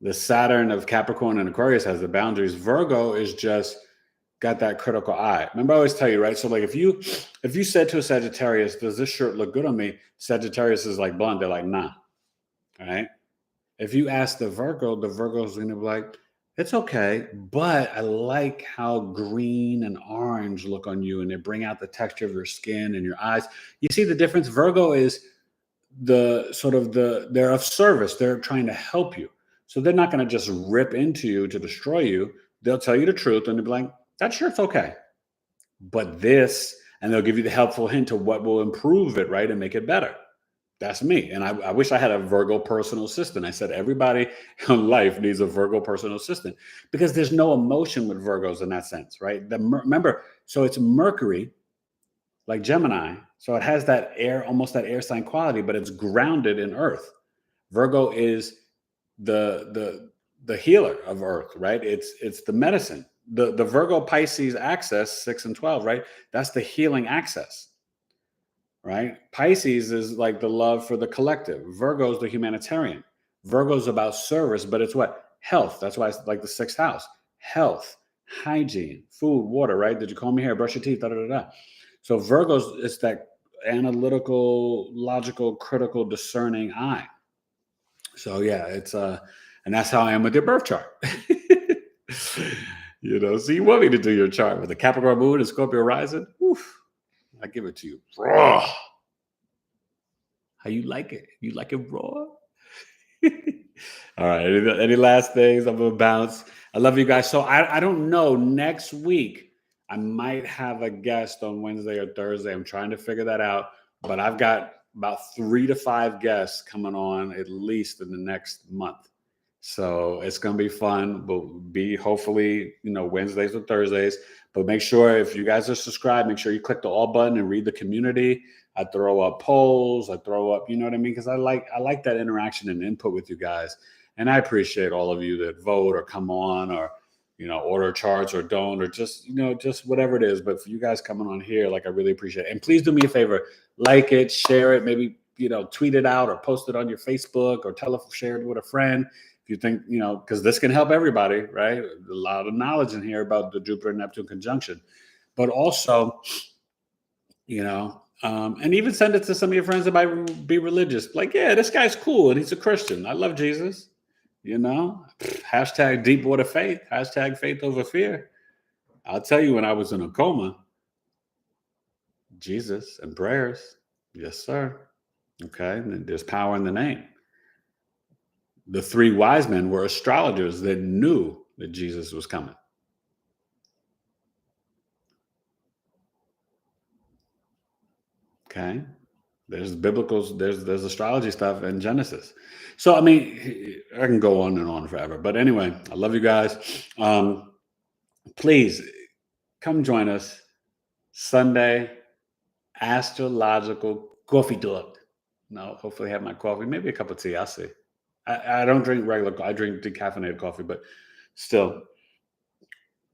The Saturn of Capricorn and Aquarius has the boundaries. Virgo is just got that critical eye. Remember, I always tell you, right? So, like, if you said to a Sagittarius, does this shirt look good on me? Sagittarius is like blunt. They're like, nah. right? If you ask the Virgo's going to be like, it's okay, but I like how green and orange look on you, and they bring out the texture of your skin and your eyes. You see the difference? Virgo is they're of service. They're trying to help you. So they're not going to just rip into you to destroy you. They'll tell you the truth and they'll be like, that shirt's okay. But this, and they'll give you the helpful hint to what will improve it, right? And make it better. That's me. And I wish I had a Virgo personal assistant. I said everybody in life needs a Virgo personal assistant because there's no emotion with Virgos in that sense, right? Remember, so it's Mercury, like Gemini. So it has that air, almost that air sign quality, but it's grounded in Earth. Virgo is the healer of Earth, right? It's the medicine. The Virgo Pisces axis, 6 and 12, right? That's the healing axis. Right? Pisces is like the love for the collective. Virgo's the humanitarian. Virgo's about service, but it's what? Health. That's why it's like the 6th house. Health, hygiene, food, water, right? Did you comb your hair, brush your teeth, da, da, da, da. So Virgo's is that analytical, logical, critical, discerning eye. So yeah, it's and that's how I am with your birth chart. So you want me to do your chart with the Capricorn moon and Scorpio rising? Oof. I give it to you raw. How you like it? You like it raw? All right. Any last things? I'm gonna bounce. I love you guys. So I don't know. Next week I might have a guest on Wednesday or Thursday. I'm trying to figure that out. But I've got about 3 to 5 guests coming on at least in the next month. So it's gonna be fun. We'll be hopefully Wednesdays or Thursdays. But make sure if you guys are subscribed, make sure you click the all button and read the community. I throw up polls. I throw up, you know what I mean? Because I like that interaction and input with you guys. And I appreciate all of you that vote or come on or, order charts or don't, or just, just whatever it is. But for you guys coming on here, like I really appreciate it. And please do me a favor, like it, share it, maybe, tweet it out or post it on your Facebook or share it with a friend. If you think, because this can help everybody, right? A lot of knowledge in here about the Jupiter and Neptune conjunction, but also, and even send it to some of your friends that might be religious. Like, yeah, this guy's cool and he's a Christian. I love Jesus. Hashtag deep water faith. Hashtag faith over fear. I'll tell you, when I was in a coma, Jesus and prayers. Yes, sir. Okay. And there's power in the name. The 3 wise men were astrologers that knew that Jesus was coming. Okay. There's there's astrology stuff in Genesis. So, I mean, I can go on and on forever. But anyway, I love you guys. Please come join us Sunday, astrological coffee talk. No, hopefully have my coffee, maybe a cup of tea. I'll see. I don't drink regular. I drink decaffeinated coffee, but still,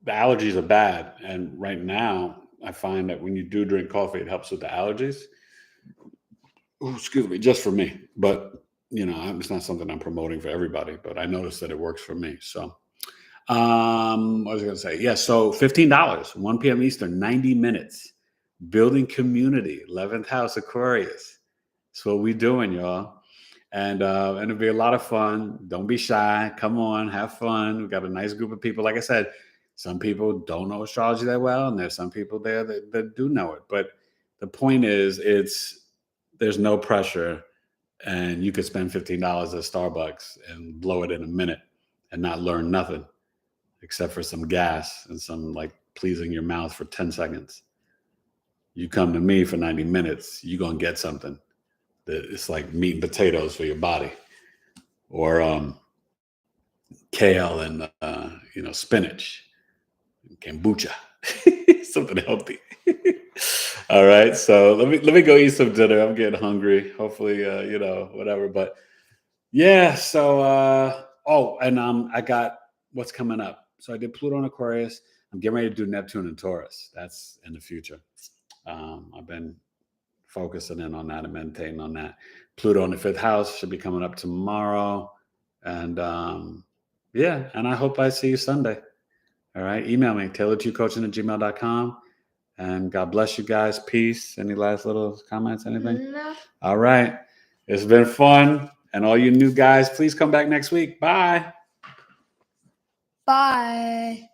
the allergies are bad. And right now, I find that when you do drink coffee, it helps with the allergies. Ooh, excuse me, just for me. But, it's not something I'm promoting for everybody, but I noticed that it works for me. So, what was I going to say? Yeah, so $15, 1 p.m. Eastern, 90 minutes. Building community, 11th house, Aquarius. That's what we're doing, y'all. And it'll be a lot of fun. Don't be shy. Come on, have fun. We've got a nice group of people. Like I said, some people don't know astrology that well, and there's some people there that do know it. But the point is, there's no pressure, and you could spend $15 at Starbucks and blow it in a minute and not learn nothing except for some gas and some pleasing your mouth for 10 seconds. You come to me for 90 minutes, you're going to get something that it's like meat and potatoes for your body, or kale and spinach, kombucha, something healthy. All right, so let me go eat some dinner. I'm getting hungry. Hopefully, whatever. But yeah, so I got what's coming up. So I did Pluto and Aquarius. I'm getting ready to do Neptune and Taurus. That's in the future. I've been focusing in on that and meditating on that. Pluto in the 5th house should be coming up tomorrow. And and I hope I see you Sunday. All right. Email me, tailoredtocoaching@gmail.com. And God bless you guys. Peace. Any last little comments? Anything? No. All right. It's been fun. And all you new guys, please come back next week. Bye. Bye.